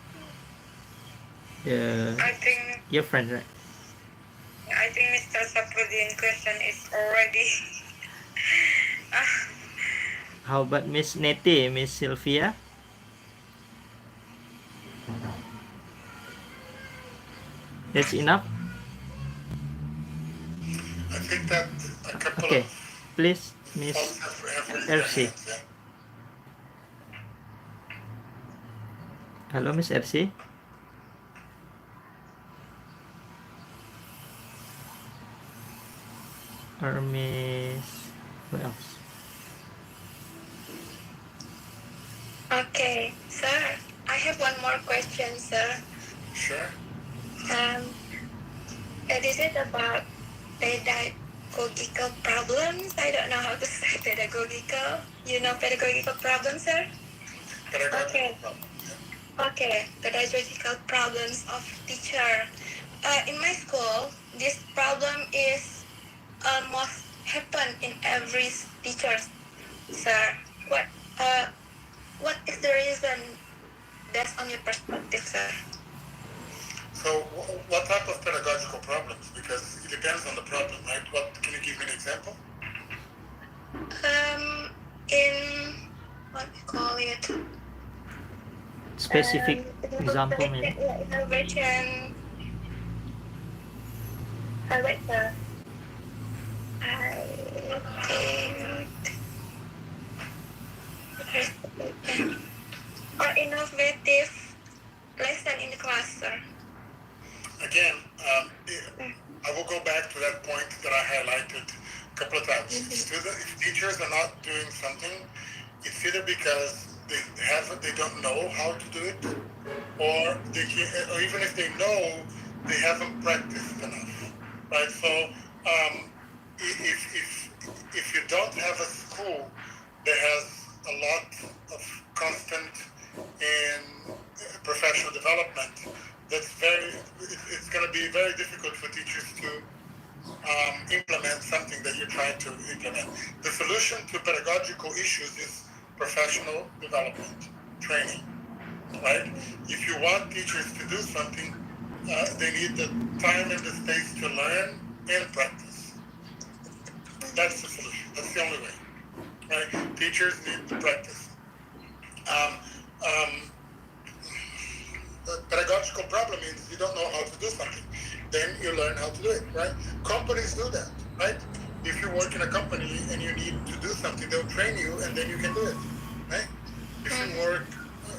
I think your friend, right? Mr. Sapudin question is already... How about Miss Neti, Miss Sylvia? That's enough? I think that a couple Okay. of Please, Miss folks have raised their RC. hands. Yeah. Hello, Miss RC. Or Miss... Who else? Okay, sir. I have one more question, sir. Sure. This is about pedagogical problems. I don't know how to say pedagogical. You know pedagogical problems, sir? Okay. Okay, pedagogical problems of teacher. In my school, this problem is almost happen in every teacher, sir. What is the reason based on your perspective, sir? So what type of pedagogical problems? Because it depends on the problem, right? Can you give me an example? In what we call it? Specific example, maybe? Innovation. Wait, sir. I think... Or innovative lesson in the class, sir. Again, I will go back to that point that I highlighted a couple of times. If teachers are not doing something, it's either because they don't know how to do it, or or even if they know, they haven't practiced enough, right? So if you don't have a school that has a lot of constant and professional development, it's going to be very difficult for teachers to implement something that you're trying to implement. The solution to pedagogical issues is professional development, training, right? If you want teachers to do something, they need the time and the space to learn and practice. That's the solution. That's the only way, right? Teachers need to practice. The pedagogical problem means you don't know how to do something. Then you learn how to do it, right? Companies do that, right? If you work in a company and you need to do something, they'll train you and then you can do it, right?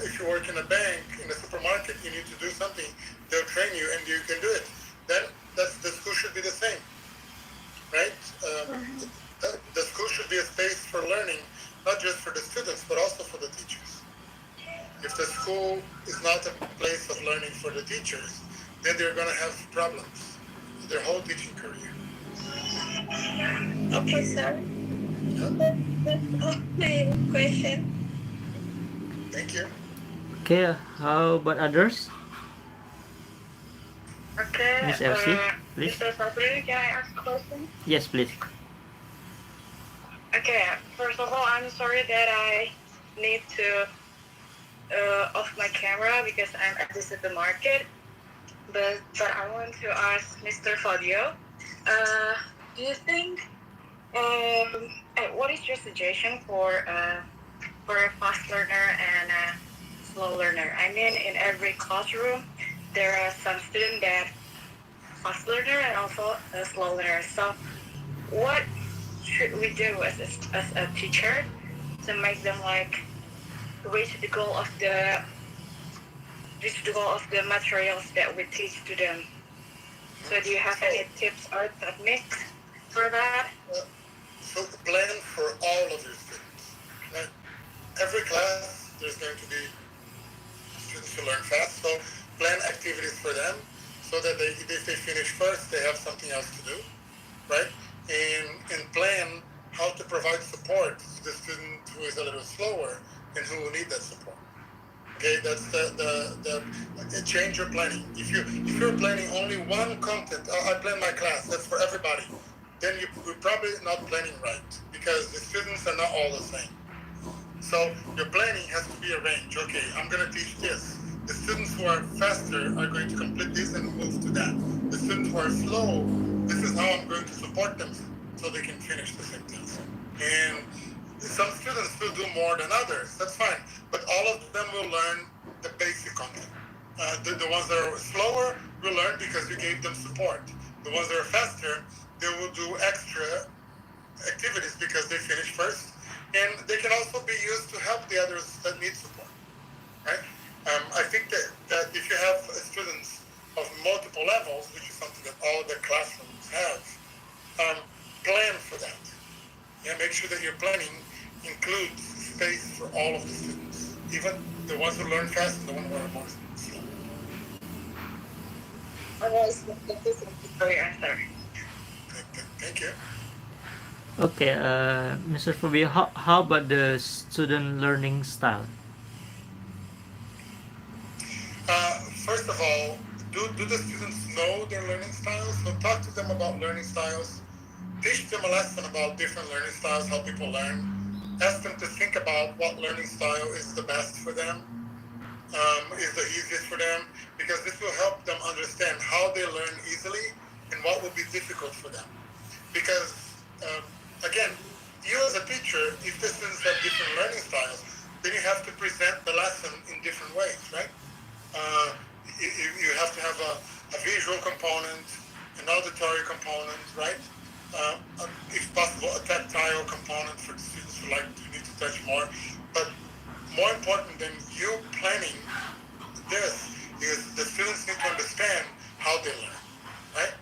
If you work in a bank, in a supermarket, you need to do something, they'll train you and you can do it. Then the school should be the same, right? The school should be a space for learning, not just for the students, but also for the teachers. If the school is not a place of learning for the teachers, then they're going to have problems their whole teaching career. Okay, sir. Okay, question. Thank you. Okay, how about others? Okay. Miss RC, please. Mr. Fabio, can I ask a question? Yes, please. Okay, first of all, I'm sorry that I need to off my camera because I'm at the supermarket. But I want to ask Mr. Fabio, do you think, what is your suggestion for for a fast learner and a slow learner. I mean, in every classroom, there are some students that fast learner and also a slow learner. So, what should we do as a teacher to make them like reach the goal of the materials that we teach to them? So, do you have any tips or techniques for that? So plan for all of your students. Right? Every class, there's going to be students who learn fast, so plan activities for them so that if they finish first, they have something else to do, right? And plan how to provide support to the student who is a little slower and who will need that support. Okay, that's the change your planning. If you're planning only one content, I plan my class, that's for everybody, then you're probably not planning right because the students are not all the same. So your planning has to be a range. Okay, I'm going to teach this. The students who are faster are going to complete this and move to that. The students who are slow, this is how I'm going to support them so they can finish the same task. And some students will do more than others, that's fine. But all of them will learn the basic content. The ones that are slower will learn because you gave them support. The ones that are faster, they will do extra activities because they finish first. And they can also be used to help the others that need support, right? I think that if you have students of multiple levels, which is something that all the classrooms have, plan for that. Yeah, make sure that your planning includes space for all of the students, even the ones who learn fast and the ones who are more slow. Thank you for your answer. Thank you. Okay, Mr. Fabio, how about the student learning style? First of all, do the students know their learning styles? So talk to them about learning styles. Teach them a lesson about different learning styles, how people learn. Ask them to think about what learning style is the best for them, is the easiest for them, because this will help them understand how they learn easily and what will be difficult for them. Because, again, you as a teacher, if the students have different learning styles, then you have to present the lesson in different ways, right? You have to have a visual component, an auditory component, right? If possible, a tactile component for the students who need to touch more. But more important than you planning this is the students need to understand how they learn, right?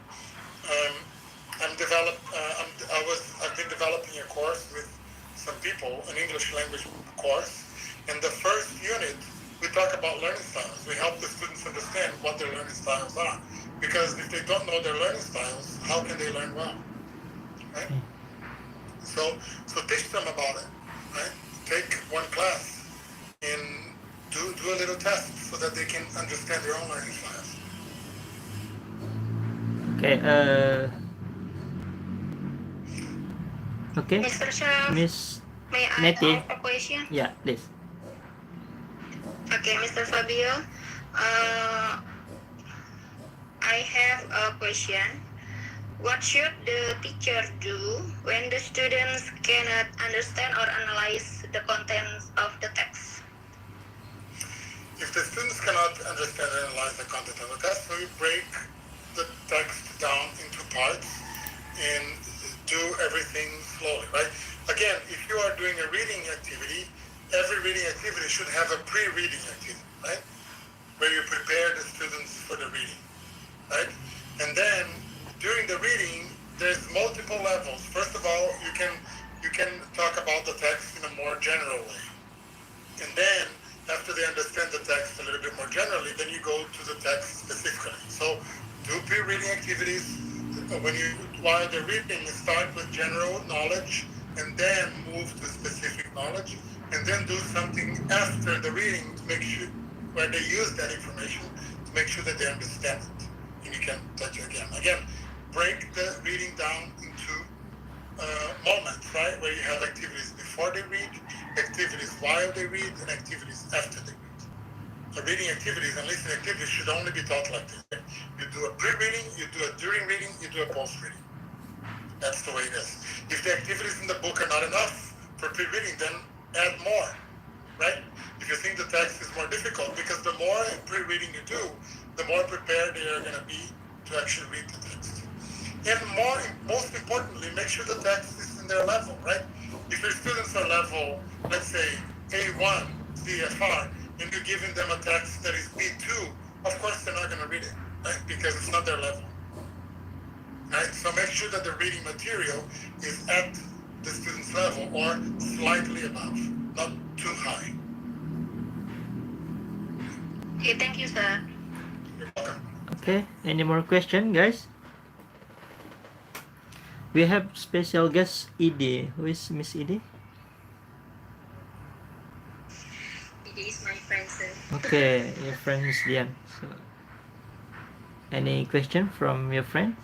I've been developing a course with some people, an English language course, and the first unit we talk about learning styles. We help the students understand what their learning styles are, because if they don't know their learning styles, how can they learn well, right? So teach them about it, right? Take one class and do a little test so that they can understand their own learning styles. Okay, okay, Mr. Chef, Miss may I Nettie. ask a question? Yeah, please. Okay, Mr. Fabio, I have a question. What should the teacher do when the students cannot understand or analyze the contents of the text? If the students cannot understand and analyze the content of the text, we break the text down into parts and do everything slowly, right? Again, if you are doing a reading activity, every reading activity should have a pre-reading activity, right? Where you prepare the students for the reading, right? And then during the reading, there's multiple levels. First of all, you can talk about the text in a more general way. And then after they understand the text a little bit more generally, then you go to the text specifically. So do pre-reading activities. While they're reading, start with general knowledge and then move to specific knowledge, and then do something after the reading to make sure where they use that information to make sure that they understand it. And you can touch it again. Again, break the reading down into moments, right? Where you have activities before they read, activities while they read, and activities after they read. The reading activities and listening activities should only be taught like this. Right? You do a pre-reading, you do a during reading, you do a post-reading. That's the way it is. If the activities in the book are not enough for pre-reading, then add more. right? If you think the text is more difficult, because the more pre-reading you do, the more prepared they are going to be to actually read the text. And most importantly, make sure the text is in their level, right? If your students are level, let's say A1, CFR, and you're giving them a text that is B2, of course they're not going to read it, right? Because it's not their level, right? So make sure that the reading material is at the student's level or slightly above, not too high. Okay, thank you, sir. You're welcome. Okay, any more question, guys? We have special guest Ed. Who is Miss Ed? It is my friend, sir. Okay, your friend is Lian. So, any question from your friend?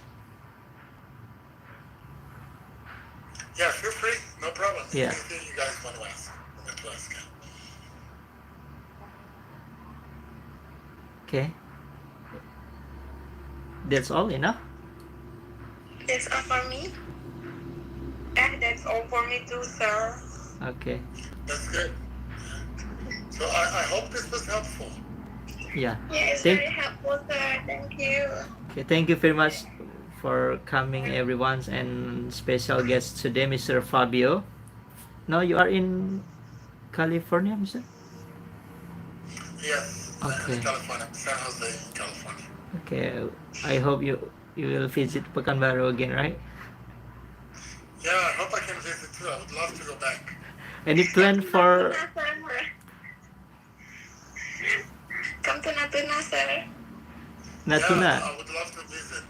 Yeah, feel free, no problem. Yeah. Anything you guys want to ask, I'm going to ask. Okay. That's all enough? That's all for me. And that's all for me too, sir. Okay. That's good. So I hope this was helpful. Yeah. Yeah, it's Thank- very helpful, sir. Thank you. Okay, thank you very much for coming, everyone, and special guest today, Mr. Fabio. Now you are in California, Mr. Yes, Okay. in California, San Jose, California. Okay, I hope you will visit Pekanbaru again, right? Yeah, I hope I can visit too. I would love to go back. Any plan for Come to Natuna, sir. Natuna? Yeah, I would love to visit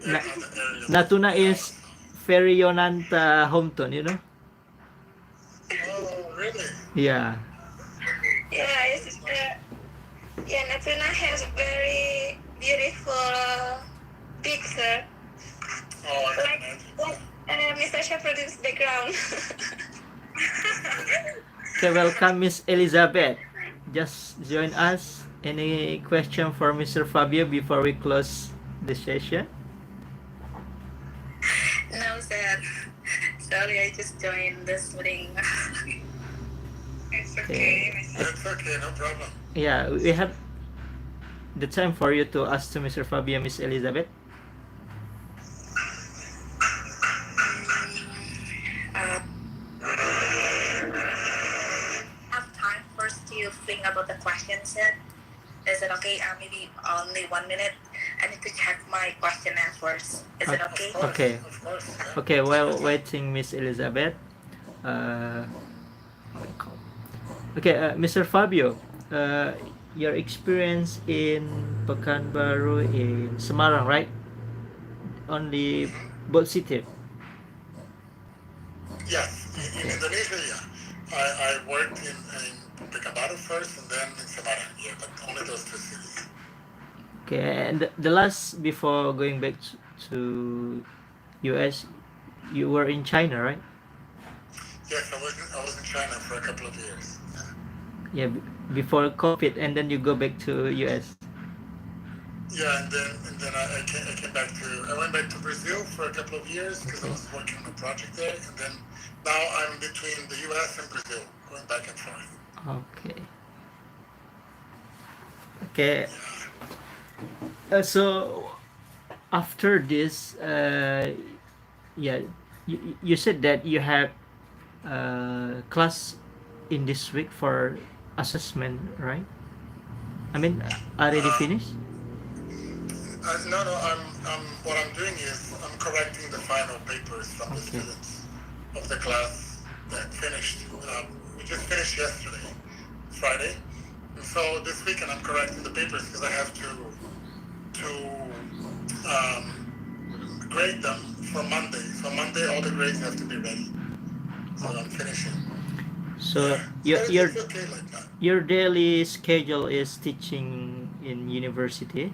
Na- other areas. Natuna is very Yonanta hometown, you know? Oh, really? Yeah. Yeah, it's yeah, Natuna has very beautiful beach, sir. Oh, I can Like imagine. Mr. Shepherd's background. Okay, welcome, Miss Elizabeth. Just join us. Any question for Mr. Fabio before we close the session? No, sir. Sorry, I just joined this meeting. It's okay. It's okay, no problem. Yeah, we have the time for you to ask to Mr. Fabio, Miss Elizabeth. Have time first to think about the question, sir. Is it okay? Maybe only 1 minute. I need to check my question first. Is it okay? Okay. Of course. Yeah. Okay, while waiting, Miss Elizabeth. Okay, Mr. Fabio, your experience in Pekanbaru in Semarang, right? Only both city. Yes, in Indonesia, yeah. I worked in Pekanbaru first and then in Semarang, yeah, but only those two cities. Okay, and the last before going back to US, you were in China, right? Yes, I was in China for a couple of years. Yeah, before COVID, and then you go back to US. Yeah, and then I came back to, I went back to Brazil for a couple of years because I was working on a project there, and then now I'm between the US and Brazil, going back and forth. Okay. Okay. So after this, yeah, you said that you have class in this week for assessment, right? I mean, already finished? No, what I'm doing is I'm correcting the final papers from the Okay. students of the class that finished. We just finished yesterday, Friday. And so this weekend I'm correcting the papers because I have to grade them for Monday. So Monday all the grades have to be ready. So I'm finishing. So Yeah. So your it's okay like that. your daily schedule is teaching in university.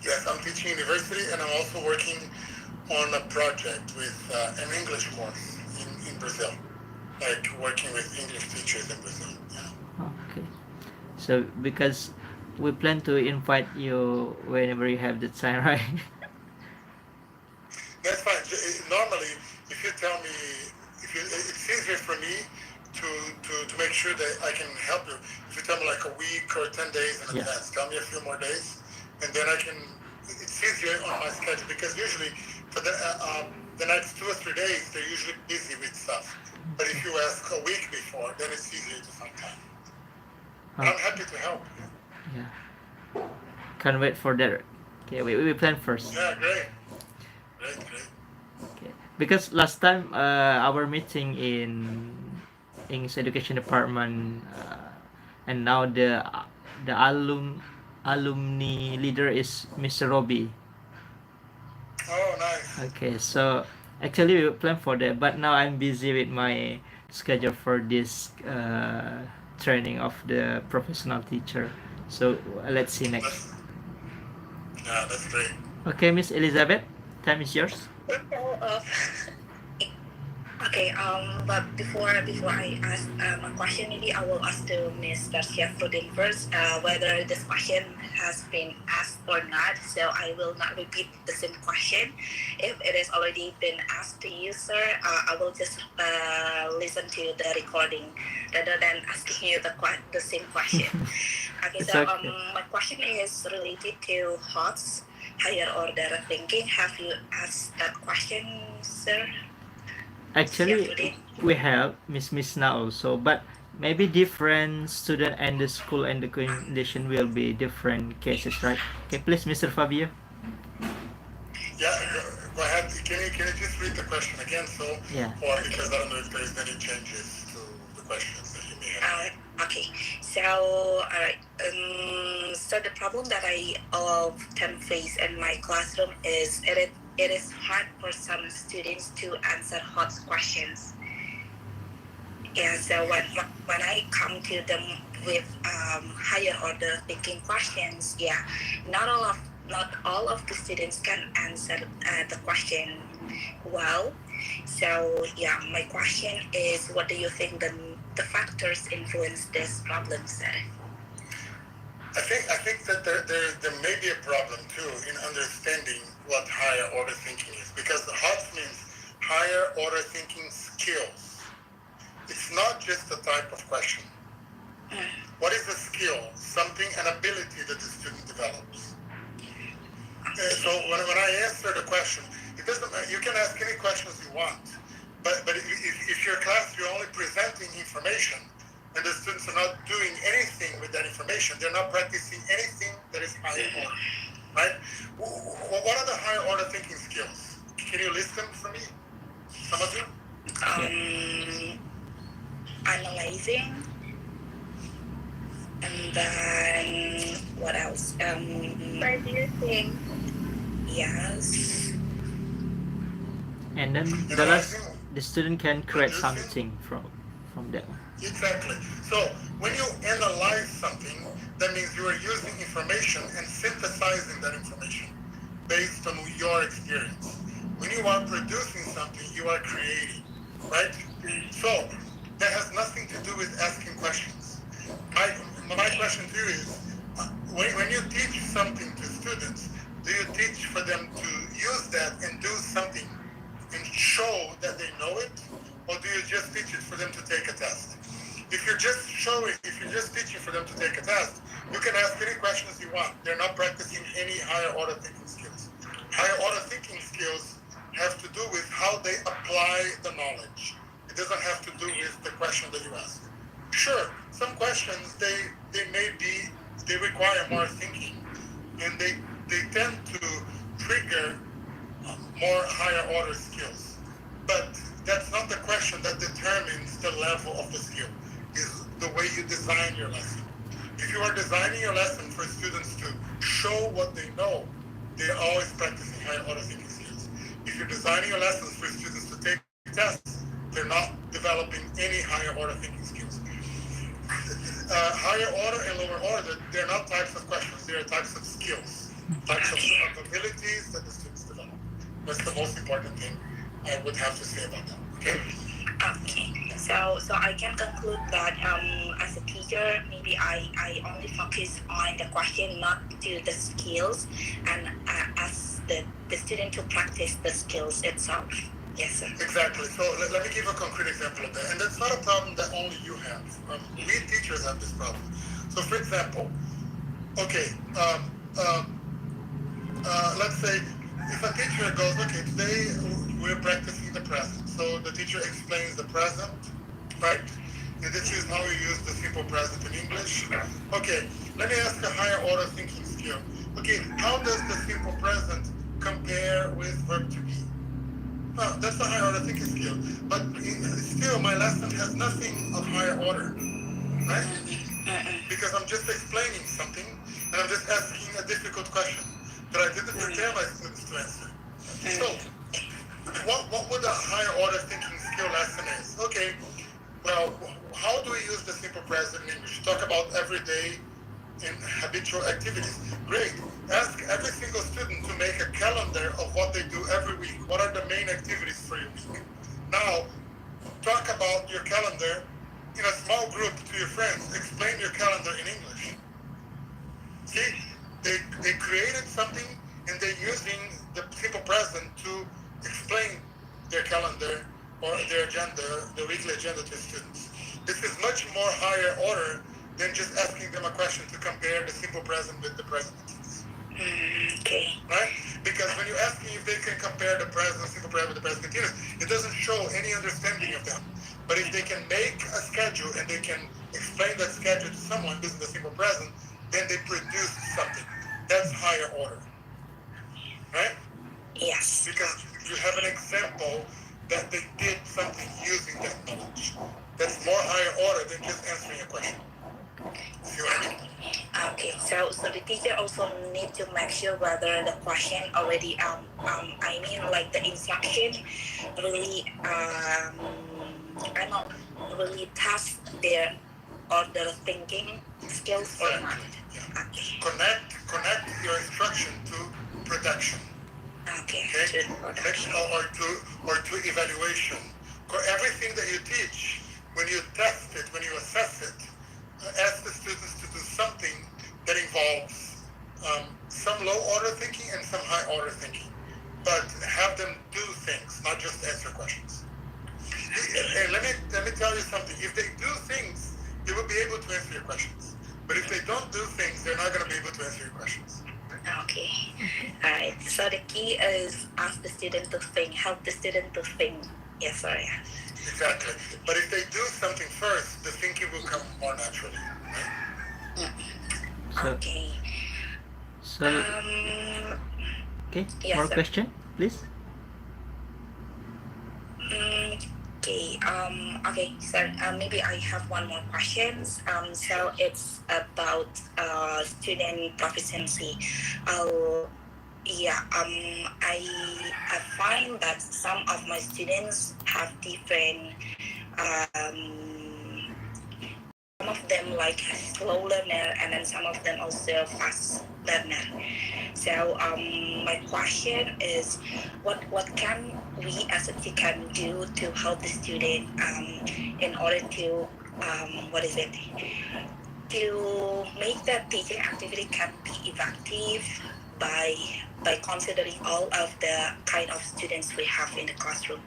Yes, I'm teaching university and I'm also working on a project with an English course in Brazil. Like working with English teachers in Brazil. Yeah. Okay. So because we plan to invite you whenever you have the time, right? That's fine. Normally, if you tell me, it's easier for me to to make sure that I can help you. If you tell me like a week or 10 days in advance, tell me a few more days, and then I can. It's easier on my schedule because usually for the next 2 or 3 days they're usually busy with stuff. But if you ask a week before, then it's easier to find time. But I'm happy to help. Yeah. Can't wait for that. Okay, we plan first. Yeah, great. Okay. Because last time our meeting in English Education Department, and now the alumni leader is Mr. Robbie. Oh, nice. Okay, so actually we plan for that, but now I'm busy with my schedule for this training of the professional teacher. So let's see next. Yeah, that's great. Okay, Miss Elizabeth, time is yours. Okay, but before I ask my question, maybe I will ask to Mr. Syafruddin first whether this question has been asked or not. So I will not repeat the same question. If it has already been asked to you, sir, I will just listen to the recording rather than asking you the same question. Okay, so my question is related to HOTS, higher order thinking. Have you asked that question, sir? Actually, we have Miss Misna also, but maybe different student and the school and the condition will be different cases, right? Okay, please, Mr. Fabio. Yeah, go ahead. Can you just read the question again? So, or because I don't know if there's any changes to the questions that you may have. Okay, so so the problem that I often face in my classroom is it is hard for some students to answer hot questions. Yeah, so when I come to them with higher order thinking questions, not all of the students can answer the question well. So my question is, what do you think the factors influence this problem, sir? I think that there may be a problem too in understanding what higher order thinking is, because the HOTS means higher order thinking skills. It's not just a type of question. What is a skill? Something, an ability that the student develops. So when I answer the question, it doesn't. You can ask any questions you want, but if your class you're only presenting information, and the students are not doing anything with that information, they're not practicing anything that is higher order, right? What are the higher order thinking skills? Can you list them for me? Some of you? Analyzing, and then what else? Producing. Yes. And then the student can create something from that. Exactly. So when you analyze something, that means you are using information and synthesizing that information based on your experience. When you are producing something, you are creating, right? So that has nothing to do with asking questions. My question to you is, when you teach something to students, do you teach for them to use that and do something and show that they know it, or do you just teach it for them to take a test? If you're just teaching for them to take a test, you can ask any questions you want. They're not practicing any higher order thinking skills. Higher order thinking skills have to do with how they apply the knowledge. It doesn't have to do with the question that you ask. Sure, some questions they require more thinking, and they tend to trigger more higher order skills. But that's not the question that determines the level of the skill. Is the way you design your lesson. If you are designing your lesson for students to show what they know, they're always practicing higher order thinking skills. If you're designing your lessons for students to take tests, they're not developing any higher order thinking skills. Higher order and lower order, they're not types of questions, they're types of skills, types of abilities that the students develop. That's the most important thing I would have to say about that. Okay? Okay. So I can conclude that as a teacher, maybe I only focus on the question, not to the skills, and ask the student to practice the skills itself. Yes, sir. Exactly. So let me give a concrete example of that. And that's not a problem that only you have. We teachers have this problem. So for example, okay, let's say if a teacher goes, okay, today we're practicing the present. So the teacher explains the present, right? And this is how we use the simple present in English. Okay, let me ask a higher order thinking skill. Okay, how does the simple present compare with verb to be? Oh, that's a higher order thinking skill. But still, my lesson has nothing of higher order, right? Because I'm just explaining something and I'm just asking a difficult question that I didn't prepare my students to answer. So, what would a higher order thinking skill lesson is? Okay, well, how do we use the simple present in English? Talk about everyday and habitual activities. Great. Ask every single student to make a calendar of what they do every week. What are the main activities for your week? Now, talk about your calendar in a small group to your friends. Explain your calendar in English. See, they created something and they're using the simple present to explain their calendar or their agenda, the weekly agenda to students. This is much more higher order than just asking them a question to compare the simple present with the present tense. Okay. Right? Because when you ask me if they can compare the present simple present with the present continuous, it doesn't show any understanding of them. But if they can make a schedule and they can explain that schedule to someone using the simple present, then they produce something. That's higher order. Right? Yes. Because you have an example that they did something using that knowledge. That's more higher order than just answering a question. See what I mean? Okay, so the teacher also need to make sure whether the question already I mean like the instruction really I not really test their order thinking skills or not. Yeah. Okay. Connect your instruction to production. Okay. Okay? To production. Or to evaluation. Everything that you teach, when you test it, when you assess it, ask the students to do something that involves some low order thinking and some high order thinking. But have them do things, not just answer questions. And let me tell you something. If they do things, they will be able to answer your questions. But if they don't do things, they're not going to be able to answer your questions. Okay. Alright. So the key is ask the student to think, help the student to think. Yes, sorry. Exactly. But if they do something first, the thinking will come more naturally. Right? So, Okay. so okay, Yes, more sir. question, please. Okay. Okay, sir. Maybe I have one more questions. So it's about student proficiency. Yeah. I find that some of my students have different. Some of them like slow learner, and then some of them also fast learner. So my question is, what can we as a teacher can do to help the student in order to what is it, to make the teaching activity can be effective by considering all of the kind of students we have in the classroom.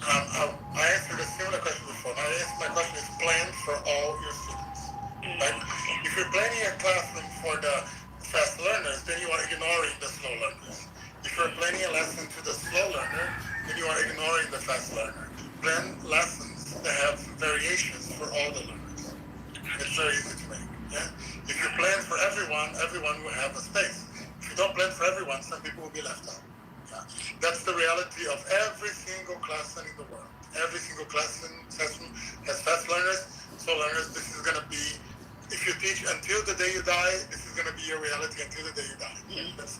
I answered a similar question before. My question is planned for all your students. Right? Okay. If you're planning a classroom for the fast learners, then you are ignoring the slow learners. If you're planning a lesson to the slow learner, then you are ignoring the fast learner. Plan lessons that have variations for all the learners. It's very easy to make. Yeah? If you plan for everyone, everyone will have a space. If you don't plan for everyone, some people will be left out. Yeah. That's the reality of every single classroom in the world. Every single classroom has fast learners, slow learners. This is going to be, if you teach until the day you die, this is going to be your reality until the day you die. That's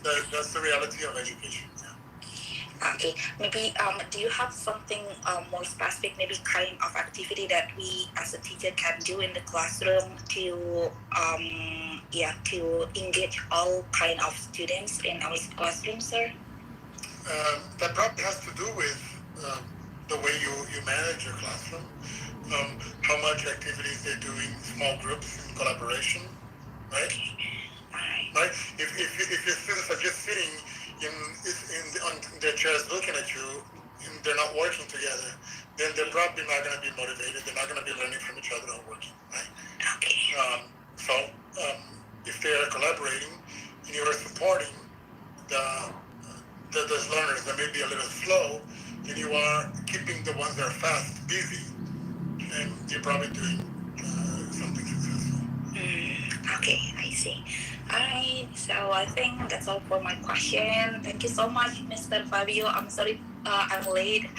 the reality of education. Yeah. Okay, maybe do you have something more specific, maybe kind of activity that we as a teacher can do in the classroom to to engage all kind of students in our classroom, sir? That probably has to do with the way you manage your classroom, how much activities they do in small groups in collaboration, right? Right? If your students are just sitting on their chairs looking at you, and they're not working together, then they're probably not going to be motivated. They're not going to be learning from each other or working, right? Okay. So if they are collaborating and you are supporting those learners that may be a little slow, then you are keeping the ones that are fast busy, and you're probably doing something successful. Okay, I see. Alright, so I think that's all for my question. Thank you so much, Mr. Fabio. I'm sorry I'm late.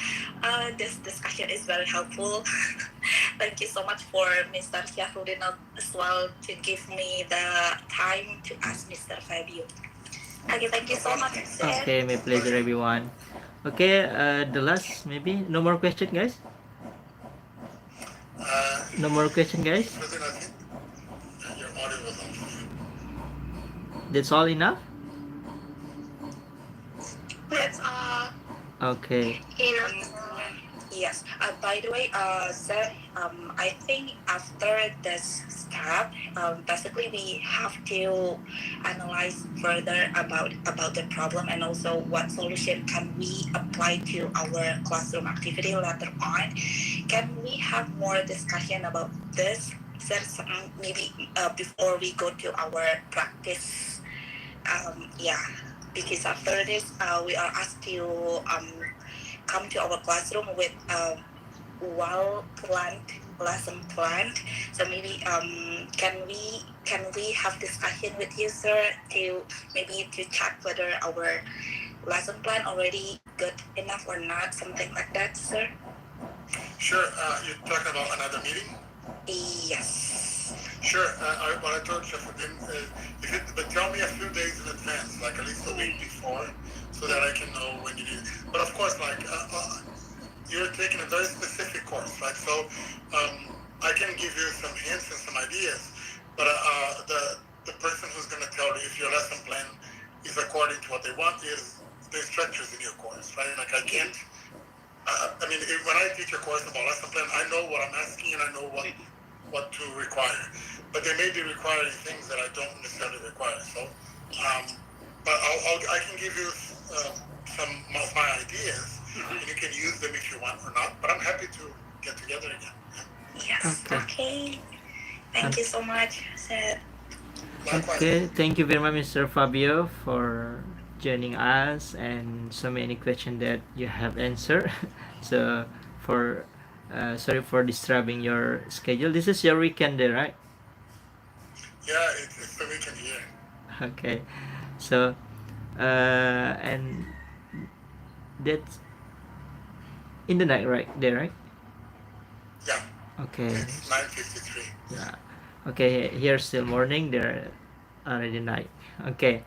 This discussion is very helpful. Thank you so much for Mr. Syafruddin as well to give me the time to ask Mr. Fabio. Okay, thank you so much, sir. Okay, my pleasure, everyone. Okay, the last maybe no more question, guys. No more question, guys. Your audio was off. That's all enough. That's all. Okay. Yes. By the way, sir, I think after this step, basically we have to analyze further about the problem and also what solution can we apply to our classroom activity later on. Can we have more discussion about this, sir? Maybe before we go to our practice. Yeah, because after this, we are asked to come to our classroom with a well-planned lesson plan. So maybe can we have discussion with you, sir, to maybe to check whether our lesson plan already good enough or not, something like that, sir? Sure. You're talking about another meeting? Yes. Sure. What I told Shafuddin is, but tell me a few days in advance, like at least a week before, so that I can know when you need it. But of course, like you're taking a very specific course, right? So I can give you some hints and some ideas, but the person who's going to tell you if your lesson plan is according to what they want is the instructors in your course, right? Like I can't. I mean, when I teach a course about lesson plan, I know what I'm asking and I know what to require. But they may be requiring things that I don't necessarily require. So, but I can give you some of my ideas, and you can use them if you want or not. But I'm happy to get together again. Yes. Okay. Thank you so much, sir. Likewise. Okay, thank you very much, Mr. Fabio, for joining us and so many questions that you have answered. So, for sorry for disturbing your schedule. This is your weekend day, right? Yeah, it's the weekend here. Okay, so and that's in the night, right? There, right? Yeah. Okay. It's 9:53. Yeah. Okay, here still morning, there already night. Okay.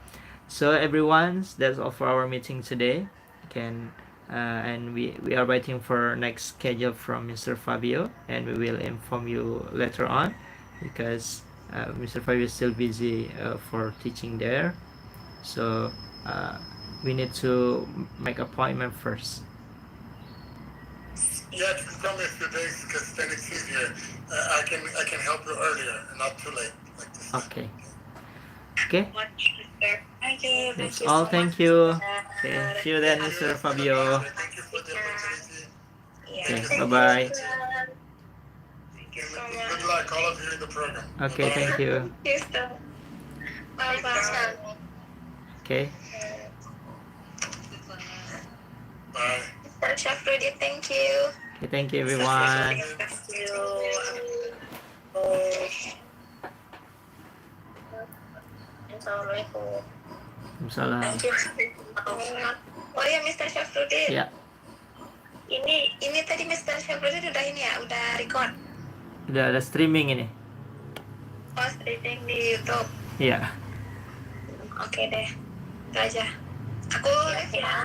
So everyone, that's all for our meeting today. Can and we are waiting for next schedule from Mr. Fabio, and we will inform you later on because Mr. Fabio is still busy for teaching there. So we need to make appointment first. Yeah, you can tell me a few days because then it's easier. I can help you earlier and not too late like this. Okay. Okay. Okay. That's all. Thank you. Okay. See you then, Mr. Fabio. Thank you for the opportunity. Okay. Bye bye. Thank you so much. Good luck, all of you in the program. Okay. Thank you. Yes, sir. Bye-bye. Okay. Bye. Mr. Syafruddin, thank you. Okay. Thank you, everyone. Thank you. Assalamualaikum. Salam. Thank you. Oh ya, Mr. Syafruddin. Ya, Ini tadi Mr. Syafruddin udah ini ya, udah record. udah ada streaming ini. Oh, streaming di YouTube. Iya. Oke deh. Itu aja. Aku live ya.